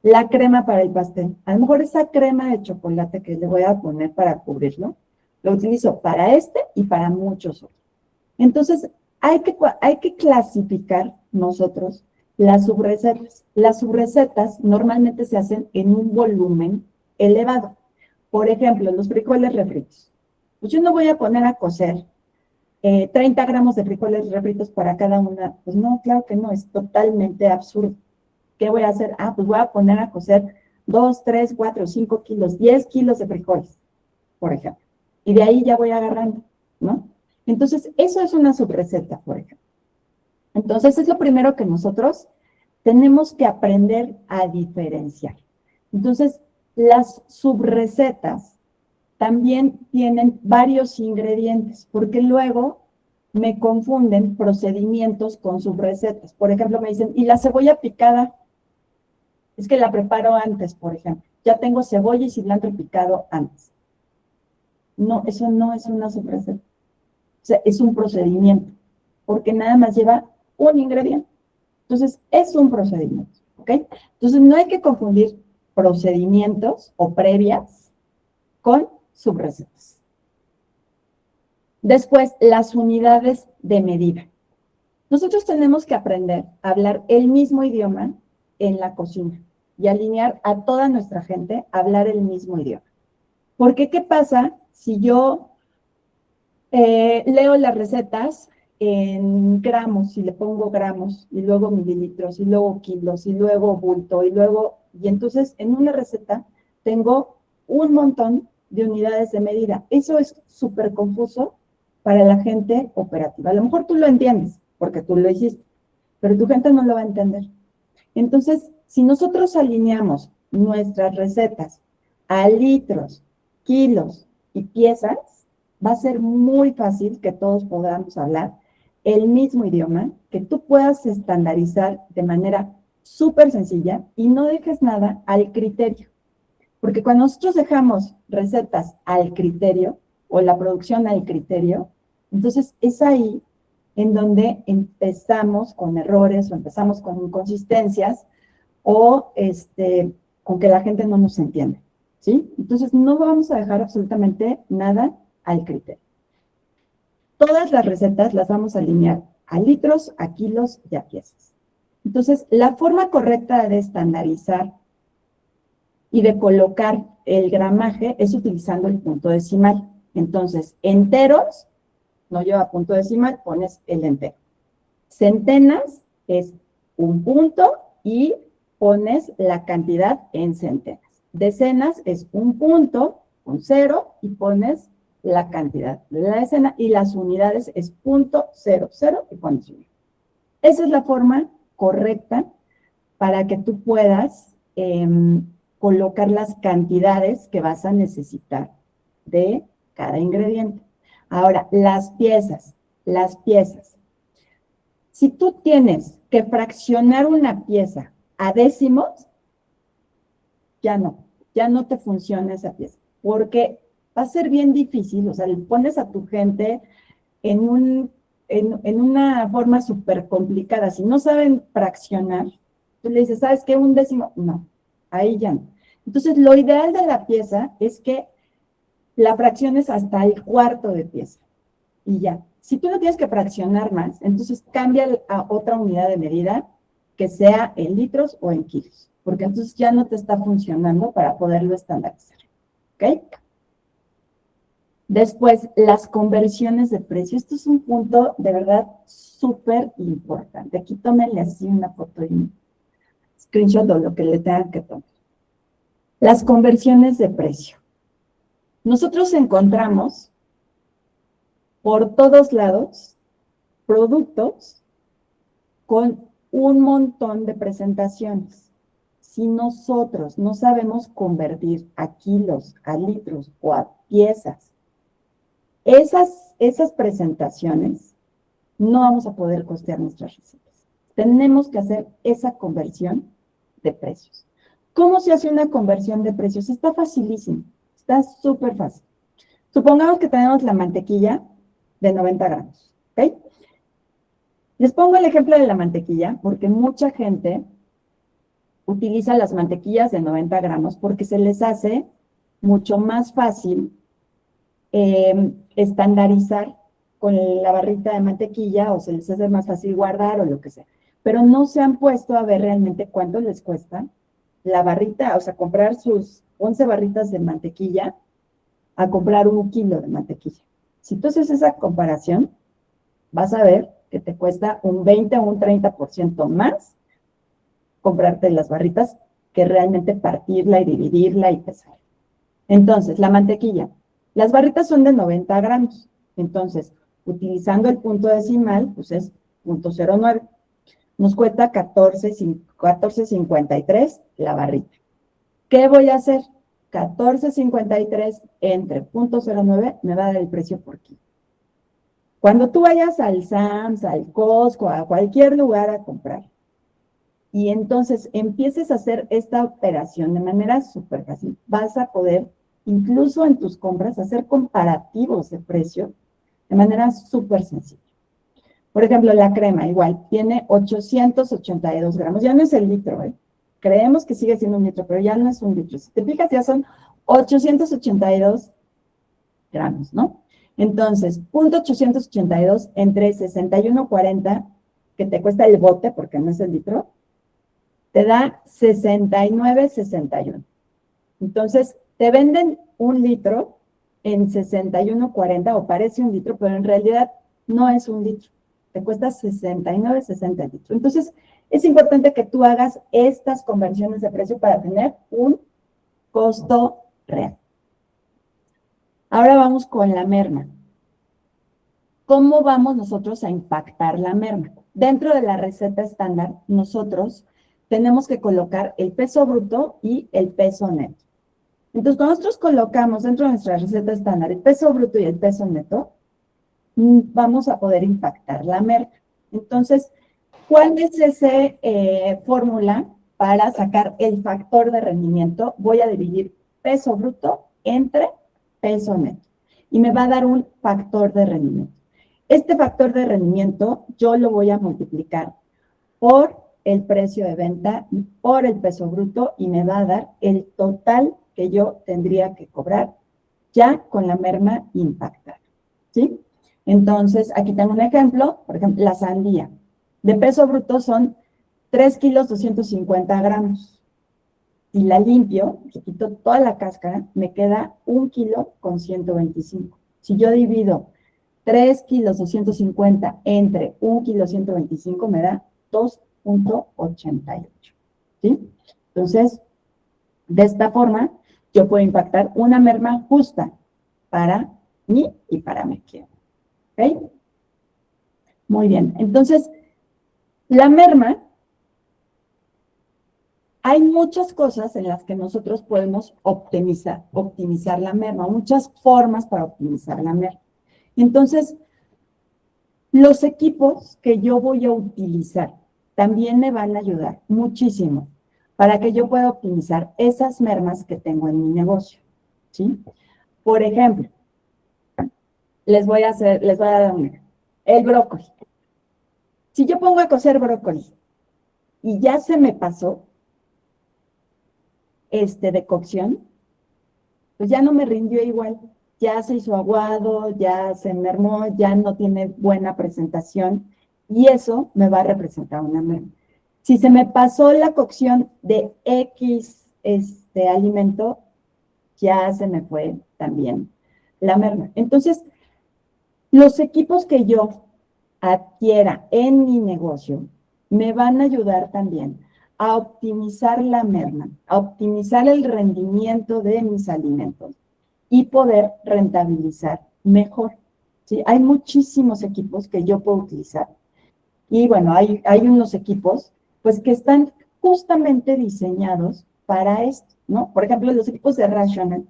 La crema para el pastel. A lo mejor esa crema de chocolate que le voy a poner para cubrirlo, lo utilizo para este y para muchos otros. Entonces, hay que clasificar nosotros las subrecetas. Las subrecetas normalmente se hacen en un volumen elevado. Por ejemplo, los frijoles refritos. Pues yo no voy a poner a cocer 30 gramos de frijoles refritos para cada una. Pues no, claro que no, es totalmente absurdo. ¿Qué voy a hacer? Ah, pues voy a poner a cocer 2, 3, 4, 5 kilos, 10 kilos de frijoles, por ejemplo. Y de ahí ya voy agarrando, ¿no? Entonces, eso es una subreceta, por ejemplo. Entonces, es lo primero que nosotros tenemos que aprender a diferenciar. Entonces, las subrecetas también tienen varios ingredientes, porque luego me confunden procedimientos con subrecetas. Por ejemplo, me dicen, ¿y la cebolla picada? Es que la preparo antes, por ejemplo. Ya tengo cebolla y cilantro picado antes. No, eso no es una subreceta. O sea, es un procedimiento, porque nada más lleva un ingrediente. Entonces, es un procedimiento, ¿ok? Entonces, no hay que confundir procedimientos o previas con subrecetas. Después, las unidades de medida. Nosotros tenemos que aprender a hablar el mismo idioma en la cocina y alinear a toda nuestra gente a hablar el mismo idioma. Porque, ¿qué pasa si yo leo las recetas en gramos y le pongo gramos y luego mililitros y luego kilos y luego bulto y entonces en una receta tengo un montón de unidades de medida? Eso es súper confuso para la gente operativa. A lo mejor tú lo entiendes porque tú lo hiciste, pero tu gente no lo va a entender. Entonces, si nosotros alineamos nuestras recetas a litros, kilos y piezas, va a ser muy fácil que todos podamos hablar el mismo idioma, que tú puedas estandarizar de manera súper sencilla y no dejes nada al criterio. Porque cuando nosotros dejamos recetas al criterio o la producción al criterio, entonces es ahí en donde empezamos con errores o empezamos con inconsistencias o con que la gente no nos entiende, ¿sí? Entonces no vamos a dejar absolutamente nada al criterio. Todas las recetas las vamos a alinear a litros, a kilos y a piezas. Entonces, la forma correcta de estandarizar y de colocar el gramaje es utilizando el punto decimal. Entonces, enteros, no lleva punto decimal, pones el entero. Centenas es un punto y pones la cantidad en centenas. Decenas es un punto, un cero, y pones la cantidad de la decena, y las unidades es punto cero cero y pones unidad. Esa es la forma correcta para que tú puedas colocar las cantidades que vas a necesitar de cada ingrediente. Ahora, las piezas. Si tú tienes que fraccionar una pieza a décimos, ya no te funciona esa pieza, porque va a ser bien difícil, o sea, le pones a tu gente en una forma súper complicada. Si no saben fraccionar, tú le dices, ¿sabes qué? Un décimo, no, ahí ya no. Entonces, lo ideal de la pieza es que la fracciones hasta el cuarto de pieza y ya. Si tú no tienes que fraccionar más, entonces cambia a otra unidad de medida que sea en litros o en kilos, porque entonces ya no te está funcionando para poderlo estandarizar, ¿ok? Después, las conversiones de precio. Esto es un punto de verdad súper importante. Aquí tómenle así una foto y un screenshot o lo que le tengan que tomar. Las conversiones de precio. Nosotros encontramos por todos lados productos con un montón de presentaciones. Si nosotros no sabemos convertir a kilos, a litros o a piezas, esas presentaciones, no vamos a poder costear nuestras recetas. Tenemos que hacer esa conversión de precios. ¿Cómo se hace una conversión de precios? Está facilísimo, está súper fácil. Supongamos que tenemos la mantequilla de 90 gramos, ¿ok? Les pongo el ejemplo de la mantequilla porque mucha gente utiliza las mantequillas de 90 gramos porque se les hace mucho más fácil estandarizar con la barrita de mantequilla, o se les hace más fácil guardar o lo que sea. Pero no se han puesto a ver realmente cuánto les cuesta la barrita, o sea, comprar sus 11 barritas de mantequilla a comprar 1 kilo de mantequilla. Si tú haces esa comparación, vas a ver que te cuesta un 20 o un 30% más comprarte las barritas que realmente partirla y dividirla y pesar. Entonces, la mantequilla. Las barritas son de 90 gramos. Entonces, utilizando el punto decimal, pues es 0.09. Nos cuesta 14.53 la barrita. ¿Qué voy a hacer? 14.53 entre 0.09 me va a dar el precio por kilo. Cuando tú vayas al Sam's, al Costco, a cualquier lugar a comprar, y entonces empieces a hacer esta operación de manera súper fácil, vas a poder, incluso en tus compras, hacer comparativos de precio de manera súper sencilla. Por ejemplo, la crema igual, tiene 882 gramos, ya no es el litro, ¿eh? Creemos que sigue siendo un litro, pero ya no es un litro. Si te fijas, ya son 882 gramos, ¿no? Entonces, 0.882 entre 61.40, que te cuesta el bote, porque no es el litro, te da 69.61. Entonces, te venden un litro en 61.40, o parece un litro, pero en realidad no es un litro. Te cuesta 69.60 litros. Entonces, es importante que tú hagas estas conversiones de precio para tener un costo real. Ahora vamos con la merma. ¿Cómo vamos nosotros a impactar la merma? Dentro de la receta estándar, nosotros tenemos que colocar el peso bruto y el peso neto. Entonces, cuando nosotros colocamos dentro de nuestra receta estándar el peso bruto y el peso neto, vamos a poder impactar la merma. Entonces, ¿cuál es esa fórmula para sacar el factor de rendimiento? Voy a dividir peso bruto entre peso neto. Y me va a dar un factor de rendimiento. Este factor de rendimiento yo lo voy a multiplicar por el precio de venta y por el peso bruto y me va a dar el total que yo tendría que cobrar ya con la merma impactada, ¿sí? Entonces, aquí tengo un ejemplo, por ejemplo, la sandía. De peso bruto son 3 kilos 250 gramos. Si la limpio, si quito toda la cáscara, me queda 1 kilo con 125. Si yo divido 3 kilos 250 entre 1 kilo 125, me da 2.88, ¿sí? Entonces, de esta forma, yo puedo impactar una merma justa para mí y para mi cliente, ¿ok? Muy bien, entonces, la merma, hay muchas cosas en las que nosotros podemos optimizar la merma, muchas formas para optimizar la merma. Entonces, los equipos que yo voy a utilizar también me van a ayudar muchísimo para que yo pueda optimizar esas mermas que tengo en mi negocio, ¿sí? Por ejemplo, les voy a dar un ejemplo. El brócoli. Si yo pongo a cocer brócoli y ya se me pasó de cocción, pues ya no me rindió igual. Ya se hizo aguado, ya se mermó, ya no tiene buena presentación y eso me va a representar una merma. Si se me pasó la cocción de X alimento, ya se me fue también la merma. Entonces, los equipos que yo adquiera en mi negocio me van a ayudar también a optimizar la merma, a optimizar el rendimiento de mis alimentos y poder rentabilizar mejor, ¿sí? Hay muchísimos equipos que yo puedo utilizar y bueno, hay unos equipos pues que están justamente diseñados para esto, ¿no? Por ejemplo, los equipos de Rational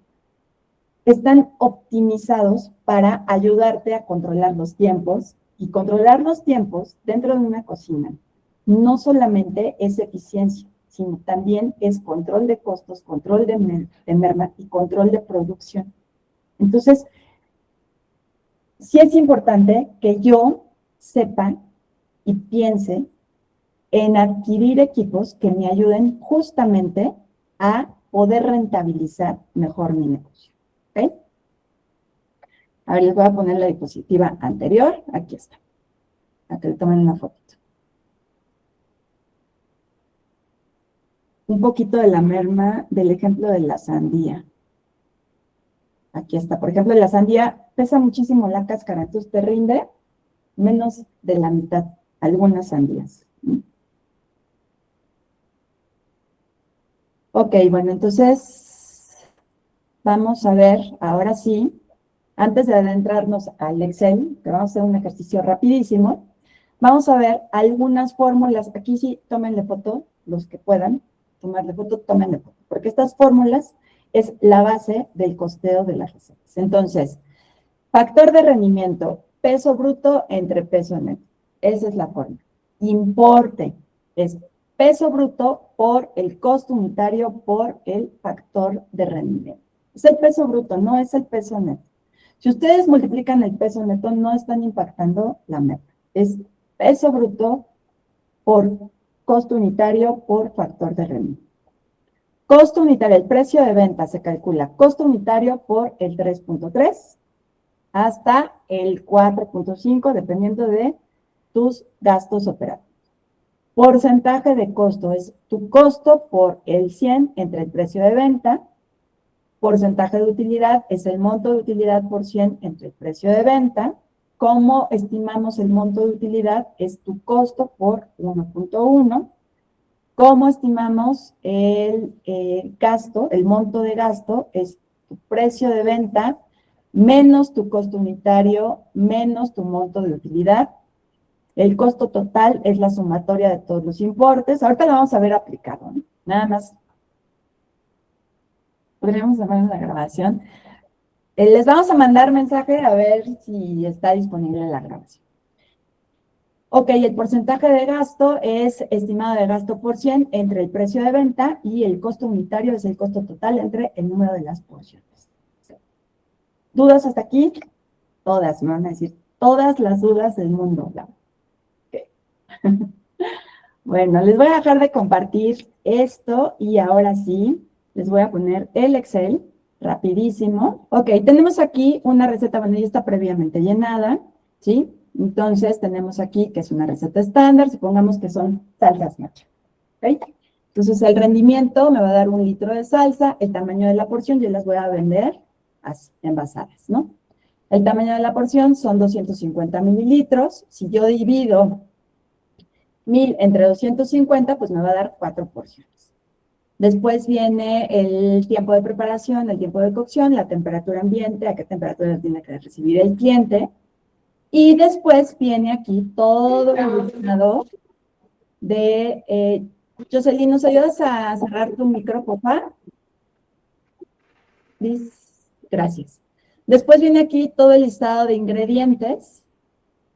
están optimizados para ayudarte a controlar los tiempos y controlar los tiempos dentro de una cocina. No solamente es eficiencia, sino también es control de costos, control de merma y control de producción. Entonces, sí es importante que yo sepa y piense en adquirir equipos que me ayuden justamente a poder rentabilizar mejor mi negocio. ¿Ok? A ver, les voy a poner la diapositiva anterior. Aquí está. A que le tomen una fotito. Un poquito de la merma del ejemplo de la sandía. Aquí está. Por ejemplo, la sandía pesa muchísimo la cáscara, entonces te rinde menos de la mitad algunas sandías. Ok, bueno, entonces vamos a ver, ahora sí, antes de adentrarnos al Excel, que vamos a hacer un ejercicio rapidísimo, vamos a ver algunas fórmulas. Aquí sí, tómenle foto, los que puedan tomarle foto, tómenle foto, porque estas fórmulas es la base del costeo de las recetas. Entonces, factor de rendimiento, peso bruto entre peso neto. Esa es la fórmula. Importe es peso bruto por el costo unitario por el factor de rendimiento. Es el peso bruto, no es el peso neto. Si ustedes multiplican el peso neto, no están impactando la meta. Es peso bruto por costo unitario por factor de rendimiento. Costo unitario, el precio de venta se calcula costo unitario por el 3.3 hasta el 4.5, dependiendo de tus gastos operativos. Porcentaje de costo es tu costo por el 100 entre el precio de venta. Porcentaje de utilidad es el monto de utilidad por 100 entre el precio de venta. ¿Cómo estimamos el monto de utilidad? Es tu costo por 1.1. ¿Cómo estimamos el gasto? El monto de gasto es tu precio de venta menos tu costo unitario menos tu monto de utilidad. El costo total es la sumatoria de todos los importes. Ahorita lo vamos a ver aplicado, ¿no? Nada más. Podríamos hacer una grabación. Les vamos a mandar mensaje a ver si está disponible la grabación. Ok, el porcentaje de gasto es estimado de gasto por 100 entre el precio de venta y el costo unitario es el costo total entre el número de las porciones. ¿Dudas hasta aquí? Todas, me van a decir, todas las dudas del mundo. Okay. Bueno, les voy a dejar de compartir esto y ahora sí, les voy a poner el Excel rapidísimo. Ok, tenemos aquí una receta, bueno, ya está previamente llenada, ¿sí? Entonces, tenemos aquí que es una receta estándar, supongamos que son salsas matcha, ¿ok? Entonces, el rendimiento me va a dar 1 litro de salsa, el tamaño de la porción, yo las voy a vender así, envasadas, ¿no? El tamaño de la porción son 250 mililitros. Si yo divido 1000 entre 250, pues me va a dar 4 porciones. Después viene el tiempo de preparación, el tiempo de cocción, la temperatura ambiente, a qué temperatura tiene que recibir el cliente. Y después viene aquí todo el listado de... Jocelyn, ¿nos ayudas a cerrar tu micro, papá? Gracias. Después viene aquí todo el listado de ingredientes.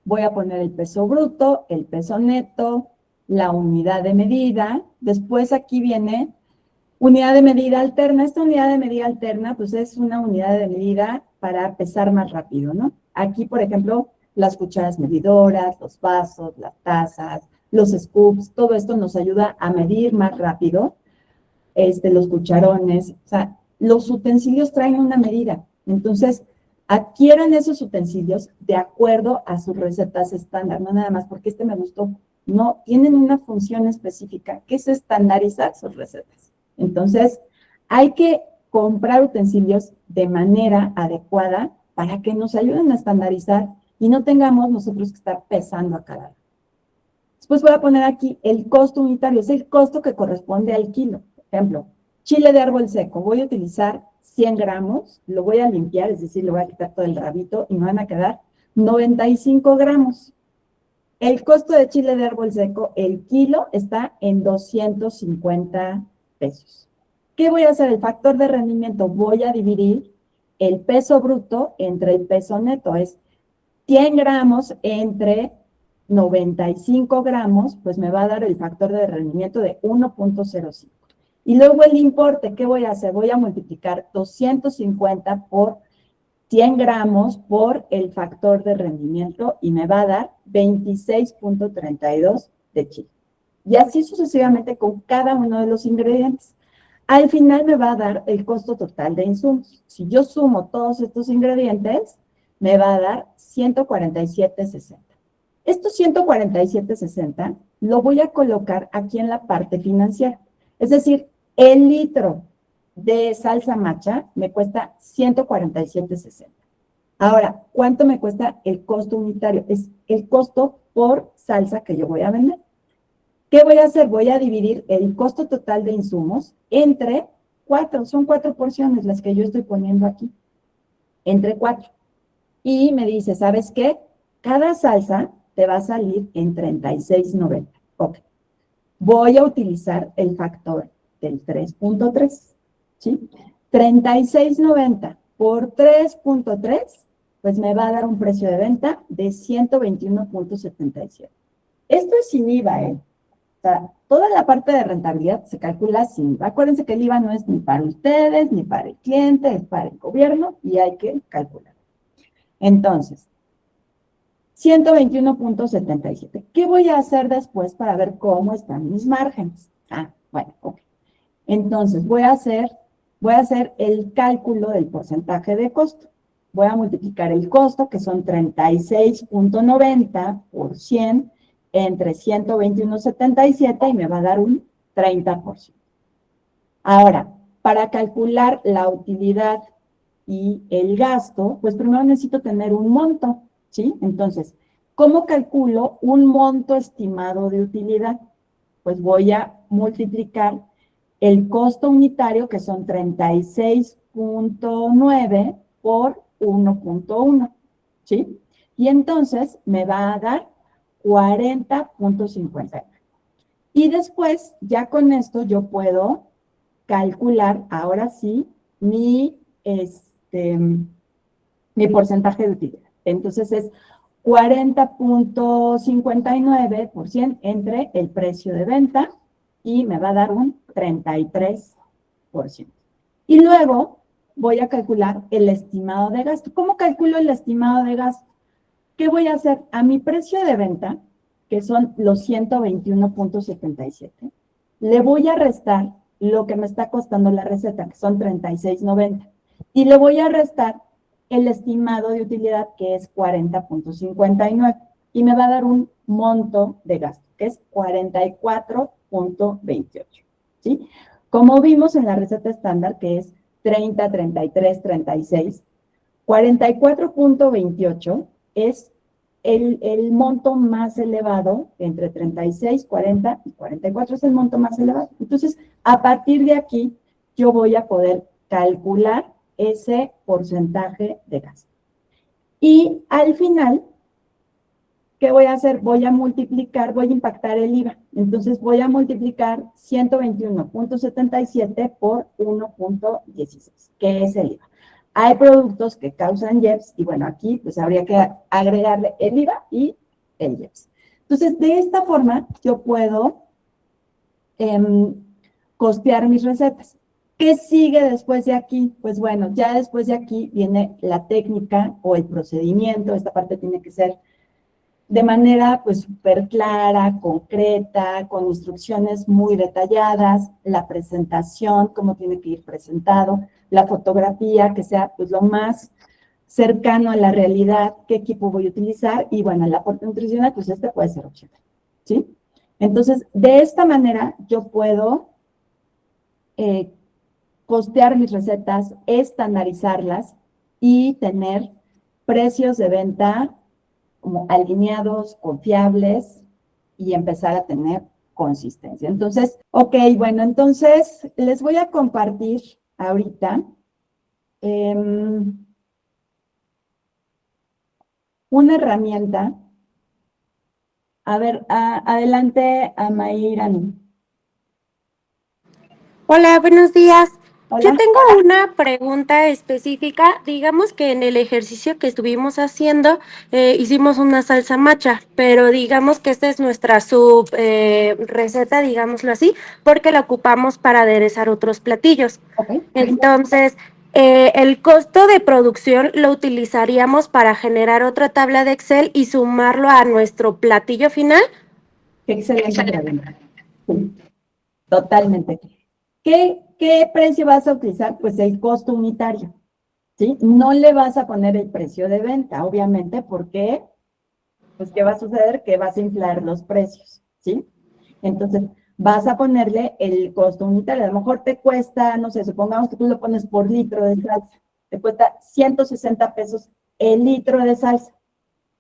Voy a poner el peso bruto, el peso neto, la unidad de medida. Después aquí viene unidad de medida alterna. Esta unidad de medida alterna, pues es una unidad de medida para pesar más rápido, ¿no? Aquí, por ejemplo, las cucharas medidoras, los vasos, las tazas, los scoops, todo esto nos ayuda a medir más rápido. Los cucharones, o sea, los utensilios traen una medida. Entonces, adquieran esos utensilios de acuerdo a sus recetas estándar, no nada más porque me gustó. No, tienen una función específica, que es estandarizar sus recetas. Entonces, hay que comprar utensilios de manera adecuada para que nos ayuden a estandarizar y no tengamos nosotros que estar pesando a cada uno. Después voy a poner aquí el costo unitario, es el costo que corresponde al kilo. Por ejemplo, chile de árbol seco, voy a utilizar 100 gramos, lo voy a limpiar, es decir, le voy a quitar todo el rabito y me van a quedar 95 gramos. El costo de chile de árbol seco, el kilo, está en 250 pesos. ¿Qué voy a hacer? El factor de rendimiento, voy a dividir el peso bruto entre el peso neto, es 100 gramos entre 95 gramos, pues me va a dar el factor de rendimiento de 1.05. Y luego el importe, ¿qué voy a hacer? Voy a multiplicar 250 por 100 gramos por el factor de rendimiento y me va a dar 26.32 de chile. Y así sucesivamente con cada uno de los ingredientes. Al final me va a dar el costo total de insumos. Si yo sumo todos estos ingredientes, me va a dar 147.60. Estos 147.60 lo voy a colocar aquí en la parte financiera. Es decir, el litro de salsa matcha me cuesta 147.60. Ahora, ¿cuánto me cuesta el costo unitario? Es el costo por salsa que yo voy a vender. ¿Qué voy a hacer? Voy a dividir el costo total de insumos entre 4. Son 4 porciones las que yo estoy poniendo aquí. Entre 4. Y me dice, ¿sabes qué? Cada salsa te va a salir en 36.90. Ok. Voy a utilizar el factor del 3.3. ¿Sí? 36.90 por 3.3, pues me va a dar un precio de venta de 121.77. Esto es sin IVA, ¿eh? O sea, toda la parte de rentabilidad se calcula sin IVA. Acuérdense que el IVA no es ni para ustedes, ni para el cliente, es para el gobierno y hay que calcular. Entonces, 121.77. ¿Qué voy a hacer después para ver cómo están mis márgenes? Bueno, ok. Entonces, voy a hacer el cálculo del porcentaje de costo. Voy a multiplicar el costo, que son 36.90 por 100, entre 121.77 y me va a dar un 30%. Ahora, para calcular la utilidad y el gasto, pues primero necesito tener un monto, ¿sí? Entonces, ¿cómo calculo un monto estimado de utilidad? Pues voy a multiplicar el costo unitario, que son 36.9 por 1.1, ¿sí? Y entonces me va a dar 40.50. Y después, ya con esto, yo puedo calcular, ahora sí, mi porcentaje de utilidad. Entonces es 40.59% entre el precio de venta y me va a dar un 33%. Y luego voy a calcular el estimado de gasto. ¿Cómo calculo el estimado de gasto? ¿Qué voy a hacer? A mi precio de venta, que son los 121.77, le voy a restar lo que me está costando la receta, que son 36.90. Y le voy a restar el estimado de utilidad, que es 40.59. Y me va a dar un monto de gasto, que es 44.28. ¿Sí? Como vimos en la receta estándar, que es 30, 33, 36, 44.28 es el monto más elevado entre 36, 40 y 44 es el monto más elevado. Entonces, a partir de aquí, yo voy a poder calcular ese porcentaje de gasto. Y al final, ¿qué voy a hacer? Voy a multiplicar, voy a impactar el IVA. Entonces, voy a multiplicar 121.77 por 1.16, que es el IVA. Hay productos que causan IEPS y bueno, aquí pues habría que agregarle el IVA y el IEPS. Entonces, de esta forma yo puedo costear mis recetas. ¿Qué sigue después de aquí? Pues bueno, ya después de aquí viene la técnica o el procedimiento. Esta parte tiene que ser de manera pues súper clara, concreta, con instrucciones muy detalladas, la presentación, cómo tiene que ir presentado, la fotografía, que sea pues lo más cercano a la realidad, qué equipo voy a utilizar, y bueno, el aporte nutricional, pues este puede ser opcional, ¿sí? Entonces, de esta manera yo puedo costear mis recetas, estandarizarlas y tener precios de venta como alineados, confiables y empezar a tener consistencia. Entonces, ok, bueno, entonces les voy a compartir ahorita una herramienta. A ver, adelante, Amairani. Hola, buenos días. Yo Hola. tengo una pregunta específica. Digamos que en el ejercicio que estuvimos haciendo hicimos una salsa macha, pero digamos que esta es nuestra sub receta, digámoslo así, porque la ocupamos para aderezar otros platillos. Ok. Entonces, el costo de producción lo utilizaríamos para generar otra tabla de Excel y sumarlo a nuestro platillo final. Qué excelente pregunta. Sí, totalmente. ¿Qué precio vas a utilizar? Pues el costo unitario, ¿sí? No le vas a poner el precio de venta, obviamente, porque, pues, ¿qué va a suceder? Que vas a inflar los precios, ¿sí? Entonces, vas a ponerle el costo unitario. A lo mejor te cuesta, no sé, supongamos que tú lo pones por litro de salsa, te cuesta 160 pesos el litro de salsa.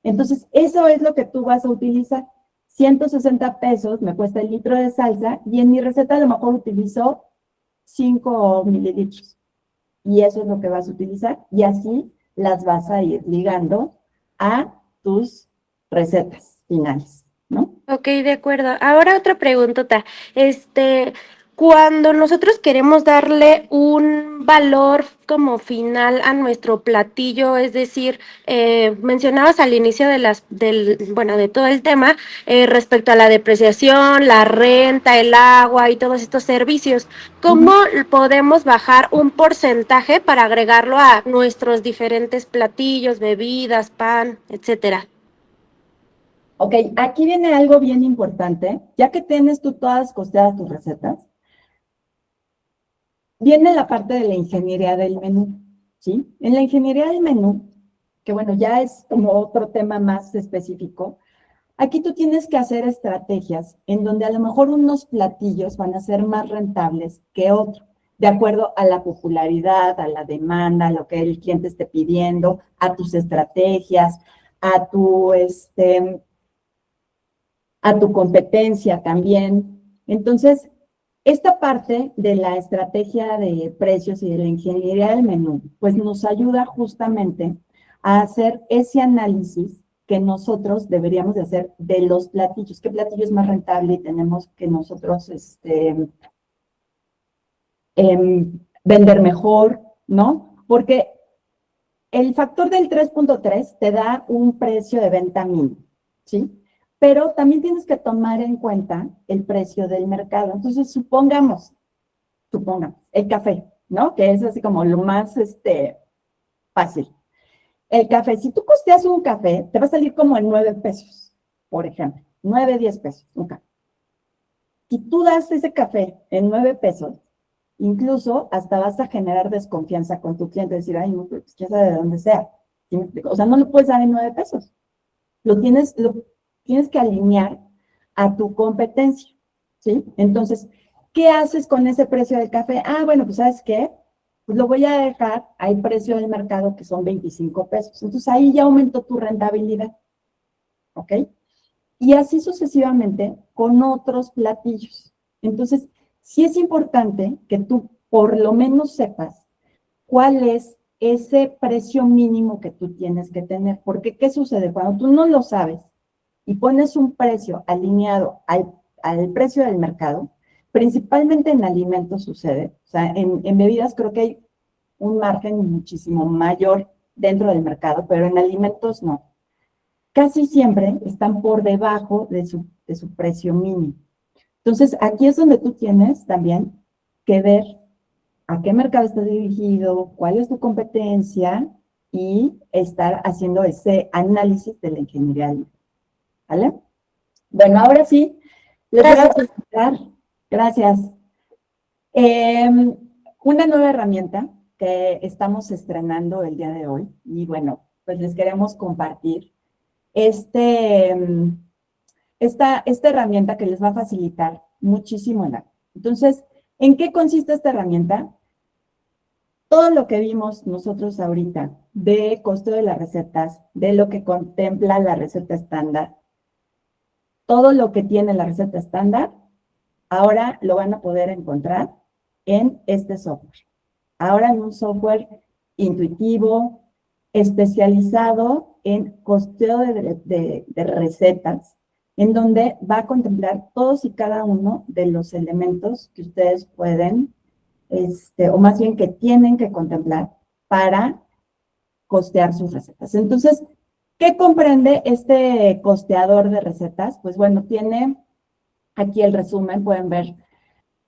Entonces, eso es lo que tú vas a utilizar. 160 pesos me cuesta el litro de salsa y en mi receta a lo mejor utilizo 5 mililitros. Y eso es lo que vas a utilizar y así las vas a ir ligando a tus recetas finales, ¿no? Ok, de acuerdo. Ahora otra preguntota. Cuando nosotros queremos darle un valor como final a nuestro platillo, es decir, mencionabas al inicio de todo el tema, respecto a la depreciación, la renta, el agua y todos estos servicios, ¿cómo podemos bajar un porcentaje para agregarlo a nuestros diferentes platillos, bebidas, pan, etcétera? Ok, aquí viene algo bien importante. Ya que tienes tú todas costeadas tus recetas, viene la parte de la ingeniería del menú, ¿sí? En la ingeniería del menú, que bueno, ya es como otro tema más específico, aquí tú tienes que hacer estrategias en donde a lo mejor unos platillos van a ser más rentables que otros, de acuerdo a la popularidad, a la demanda, a lo que el cliente esté pidiendo, a tus estrategias, a tu competencia también. Entonces, esta parte de la estrategia de precios y de la ingeniería del menú, pues nos ayuda justamente a hacer ese análisis que nosotros deberíamos de hacer de los platillos. ¿Qué platillo es más rentable y tenemos que nosotros vender mejor, ¿no? Porque El factor del 3.3 te da un precio de venta mínimo, ¿sí? Pero también tienes que tomar en cuenta el precio del mercado. Entonces, supongamos, el café, ¿no? Que es así como lo más fácil. El café, si tú costeas un café, te va a salir como en 9 pesos, por ejemplo. 9, 10 pesos, un café. Si tú das ese café en 9 pesos, incluso hasta vas a generar desconfianza con tu cliente, decir, ay, no, pues quién sabe de dónde sea. ¿Sí me explico? O sea, no lo puedes dar en 9 pesos. Lo tienes que alinear a tu competencia, ¿sí? Entonces, ¿qué haces con ese precio del café? Ah, bueno, pues ¿sabes qué? Pues lo voy a dejar al precio del mercado, que son 25 pesos. Entonces, ahí ya aumentó tu rentabilidad, ¿ok? Y así sucesivamente con otros platillos. Entonces, sí es importante que tú por lo menos sepas cuál es ese precio mínimo que tú tienes que tener. Porque, ¿qué sucede? Cuando tú no lo sabes y pones un precio alineado al precio del mercado, principalmente en alimentos sucede, o sea, en bebidas creo que hay un margen muchísimo mayor dentro del mercado, pero en alimentos no. Casi siempre están por debajo de su precio mínimo. Entonces, aquí es donde tú tienes también que ver a qué mercado estás dirigido, cuál es tu competencia y estar haciendo ese análisis de la ingeniería. ¿Vale? Bueno, ahora sí, les voy a presentar, gracias, eh, una nueva herramienta que estamos estrenando el día de hoy. Y bueno, pues les queremos compartir este, esta herramienta que les va a facilitar muchísimo el acto. Entonces, ¿en qué consiste esta herramienta? Todo lo que vimos nosotros ahorita de costo de las recetas, de lo que contempla la receta estándar, todo lo que tiene la receta estándar, ahora lo van a poder encontrar en este software. Ahora en un software intuitivo, especializado en costeo de recetas, en donde va a contemplar todos y cada uno de los elementos que ustedes pueden, o más bien que tienen que contemplar para costear sus recetas. Entonces, ¿qué comprende este costeador de recetas? Pues bueno, tiene aquí el resumen, pueden ver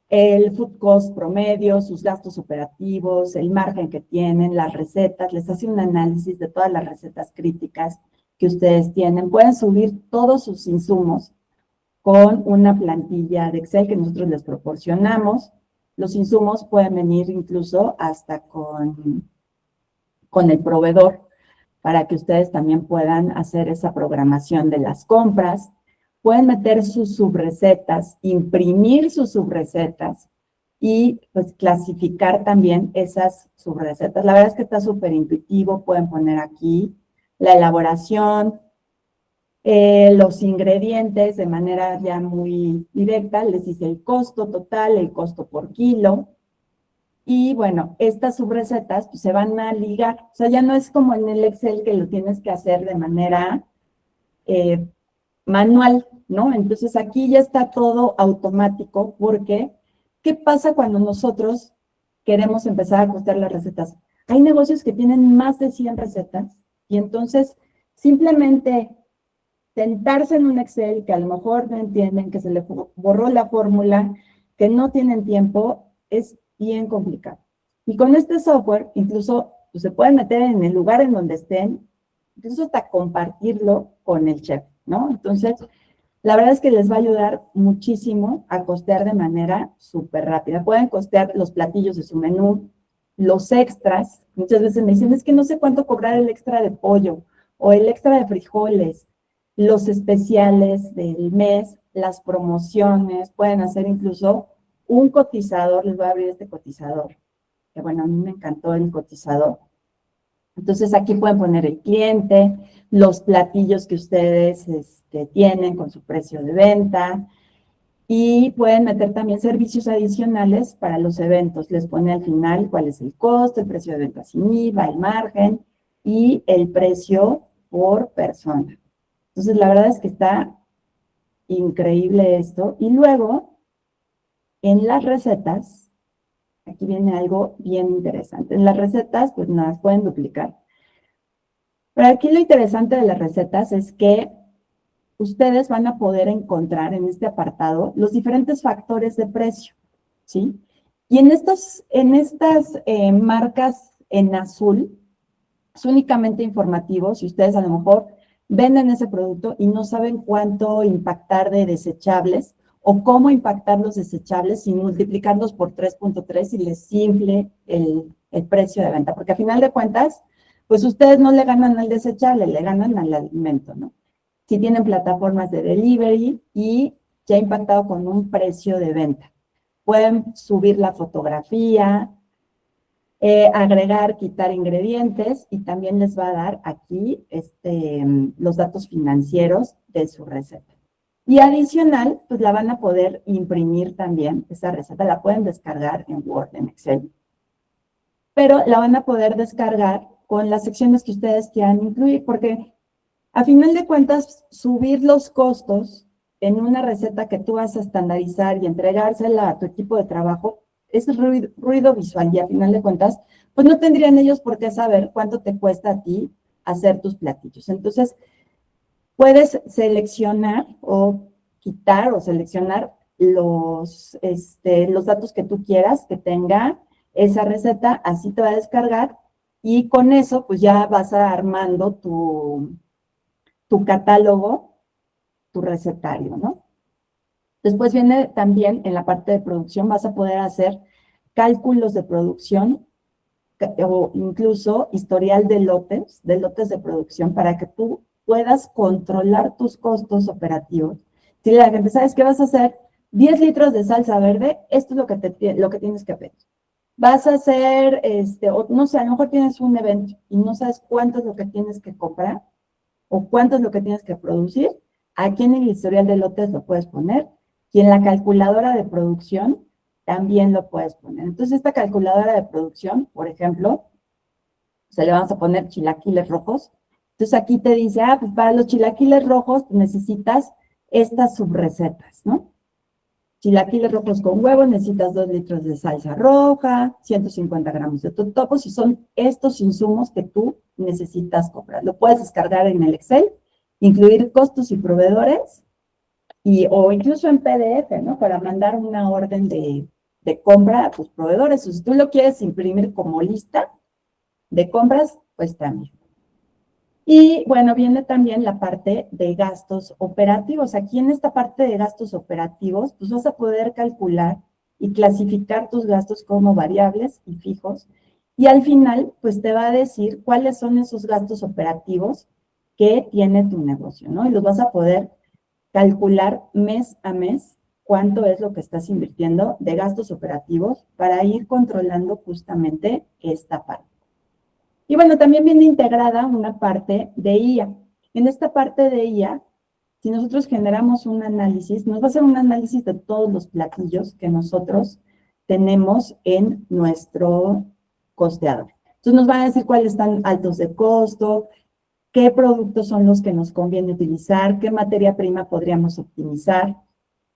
el food cost promedio, sus gastos operativos, el margen que tienen, las recetas, les hace un análisis de todas las recetas críticas que ustedes tienen. Pueden subir todos sus insumos con una plantilla de Excel que nosotros les proporcionamos. Los insumos pueden venir incluso hasta con el proveedor para que ustedes también puedan hacer esa programación de las compras. Pueden meter sus subrecetas, imprimir sus subrecetas y pues clasificar también esas subrecetas. La verdad es que está súper intuitivo. Pueden poner aquí la elaboración, los ingredientes de manera ya muy directa. Les dice el costo total, el costo por kilo. Y bueno, estas subrecetas pues, se van a ligar. O sea, ya no es como en el Excel que lo tienes que hacer de manera manual, ¿no? Entonces aquí ya está todo automático porque, ¿qué pasa cuando nosotros queremos empezar a costear las recetas? Hay negocios que tienen más de 100 recetas y entonces simplemente sentarse en un Excel que a lo mejor no entienden, que se le borró la fórmula, que no tienen tiempo, es bien complicado. Y con este software, incluso pues, se pueden meter en el lugar en donde estén, incluso hasta compartirlo con el chef, ¿no? Entonces, la verdad es que les va a ayudar muchísimo a costear de manera súper rápida. Pueden costear los platillos de su menú, los extras. Muchas veces me dicen, es que no sé cuánto cobrar el extra de pollo o el extra de frijoles, los especiales del mes, las promociones. Pueden hacer incluso un cotizador. Les voy a abrir este cotizador, que bueno, a mí me encantó el cotizador. Entonces aquí pueden poner el cliente, los platillos que ustedes tienen con su precio de venta y pueden meter también servicios adicionales para los eventos. Les pone al final cuál es el costo, el precio de venta sin IVA, el margen y el precio por persona. Entonces la verdad es que está increíble esto. Y luego, en las recetas, aquí viene algo bien interesante. En las recetas, pues nada, pueden duplicar. Pero aquí lo interesante de las recetas es que ustedes van a poder encontrar en este apartado los diferentes factores de precio, ¿sí? Y en estas marcas en azul, es únicamente informativo si ustedes a lo mejor venden ese producto y no saben cuánto impactar de desechables o cómo impactar los desechables sin multiplicarlos por 3.3 y les infle el precio de venta, porque a final de cuentas, pues ustedes no le ganan al desechable, le ganan al alimento, ¿no? Si tienen plataformas de delivery y ya impactado con un precio de venta. Pueden subir la fotografía, agregar, quitar ingredientes y también les va a dar aquí los datos financieros de su receta. Y adicional, pues la van a poder imprimir también, esa receta la pueden descargar en Word, en Excel, pero la van a poder descargar con las secciones que ustedes quieran incluir, porque a final de cuentas, subir los costos en una receta que tú vas a estandarizar y entregársela a tu equipo de trabajo es ruido visual y a final de cuentas, pues no tendrían ellos por qué saber cuánto te cuesta a ti hacer tus platillos. Entonces, puedes seleccionar o quitar o seleccionar los datos que tú quieras que tenga esa receta, así te va a descargar y con eso pues ya vas armando tu catálogo, tu recetario, ¿no? Después viene también en la parte de producción, vas a poder hacer cálculos de producción o incluso historial de lotes de producción para que tú puedas controlar tus costos operativos. Si la gente, ¿sabes qué vas a hacer? 10 litros de salsa verde, esto es lo que tienes que pedir. Vas a hacer, o no sé, a lo mejor tienes un evento y no sabes cuánto es lo que tienes que comprar o cuánto es lo que tienes que producir. Aquí en el historial de lotes lo puedes poner y en la calculadora de producción también lo puedes poner. Entonces, esta calculadora de producción, por ejemplo, se le vamos a poner chilaquiles rojos. Entonces, aquí te dice, pues para los chilaquiles rojos necesitas estas subrecetas, ¿no? Chilaquiles rojos con huevo, necesitas 2 litros de salsa roja, 150 gramos de totopos, y son estos insumos que tú necesitas comprar. Lo puedes descargar en el Excel, incluir costos y proveedores, o incluso en PDF, ¿no? Para mandar una orden de compra a tus proveedores. O si tú lo quieres imprimir como lista de compras, pues también. Y bueno, viene también la parte de gastos operativos. Aquí en esta parte de gastos operativos, pues vas a poder calcular y clasificar tus gastos como variables y fijos. Y al final, pues te va a decir cuáles son esos gastos operativos que tiene tu negocio, ¿no? Y los vas a poder calcular mes a mes cuánto es lo que estás invirtiendo de gastos operativos para ir controlando justamente esta parte. Y bueno, también viene integrada una parte de IA. En esta parte de IA, si nosotros generamos un análisis, nos va a hacer un análisis de todos los platillos que nosotros tenemos en nuestro costeador. Entonces nos va a decir cuáles están altos de costo, qué productos son los que nos conviene utilizar, qué materia prima podríamos optimizar.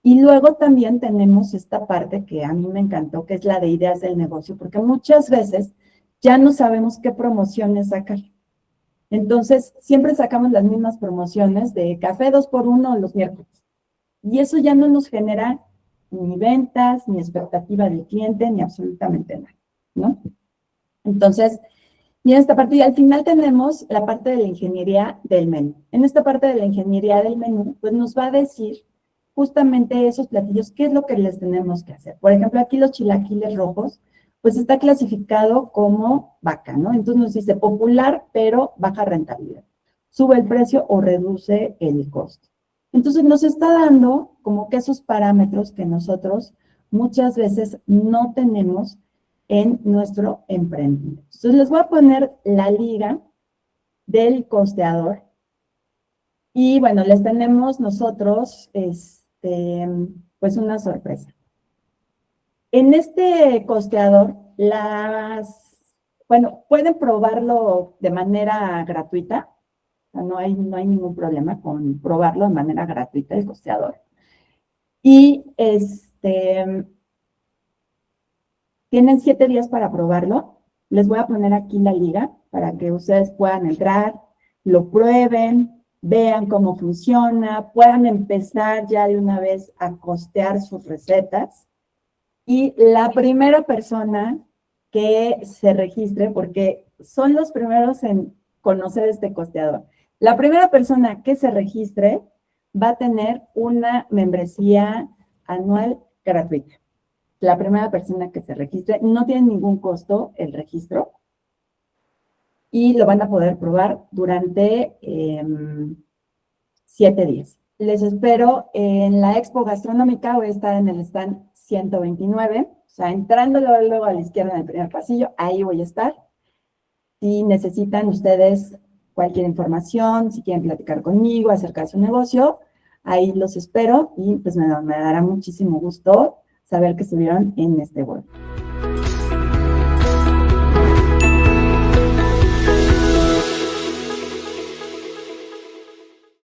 Y luego también tenemos esta parte que a mí me encantó, que es la de ideas del negocio, porque muchas veces ya no sabemos qué promociones sacar. Entonces, siempre sacamos las mismas promociones de café 2x1 los miércoles. Y eso ya no nos genera ni ventas, ni expectativa del cliente, ni absolutamente nada, ¿no? Entonces, y en esta parte, y al final tenemos la parte de la ingeniería del menú. En esta parte de la ingeniería del menú, pues nos va a decir justamente esos platillos, qué es lo que les tenemos que hacer. Por ejemplo, aquí los chilaquiles rojos, pues está clasificado como vaca, ¿no? Entonces nos dice popular, pero baja rentabilidad. Sube el precio o reduce el costo. Entonces nos está dando como que esos parámetros que nosotros muchas veces no tenemos en nuestro emprendimiento. Entonces les voy a poner la liga del costeador. Y bueno, les tenemos nosotros, pues una sorpresa. En este costeador, pueden probarlo de manera gratuita. O sea, no hay ningún problema con probarlo de manera gratuita, el costeador. Y tienen 7 días para probarlo. Les voy a poner aquí la liga para que ustedes puedan entrar, lo prueben, vean cómo funciona, puedan empezar ya de una vez a costear sus recetas. Y la primera persona que se registre, porque son los primeros en conocer este costeador, la primera persona que se registre va a tener una membresía anual gratuita. La primera persona que se registre, no tiene ningún costo el registro y lo van a poder probar durante 7 días. Les espero en la Expo Gastronómica, voy a estar en el stand 129, o sea, entrando luego a la izquierda en el primer pasillo, ahí voy a estar. Si necesitan ustedes cualquier información, si quieren platicar conmigo acerca de su negocio, ahí los espero y pues me dará muchísimo gusto saber que estuvieron en este workshop.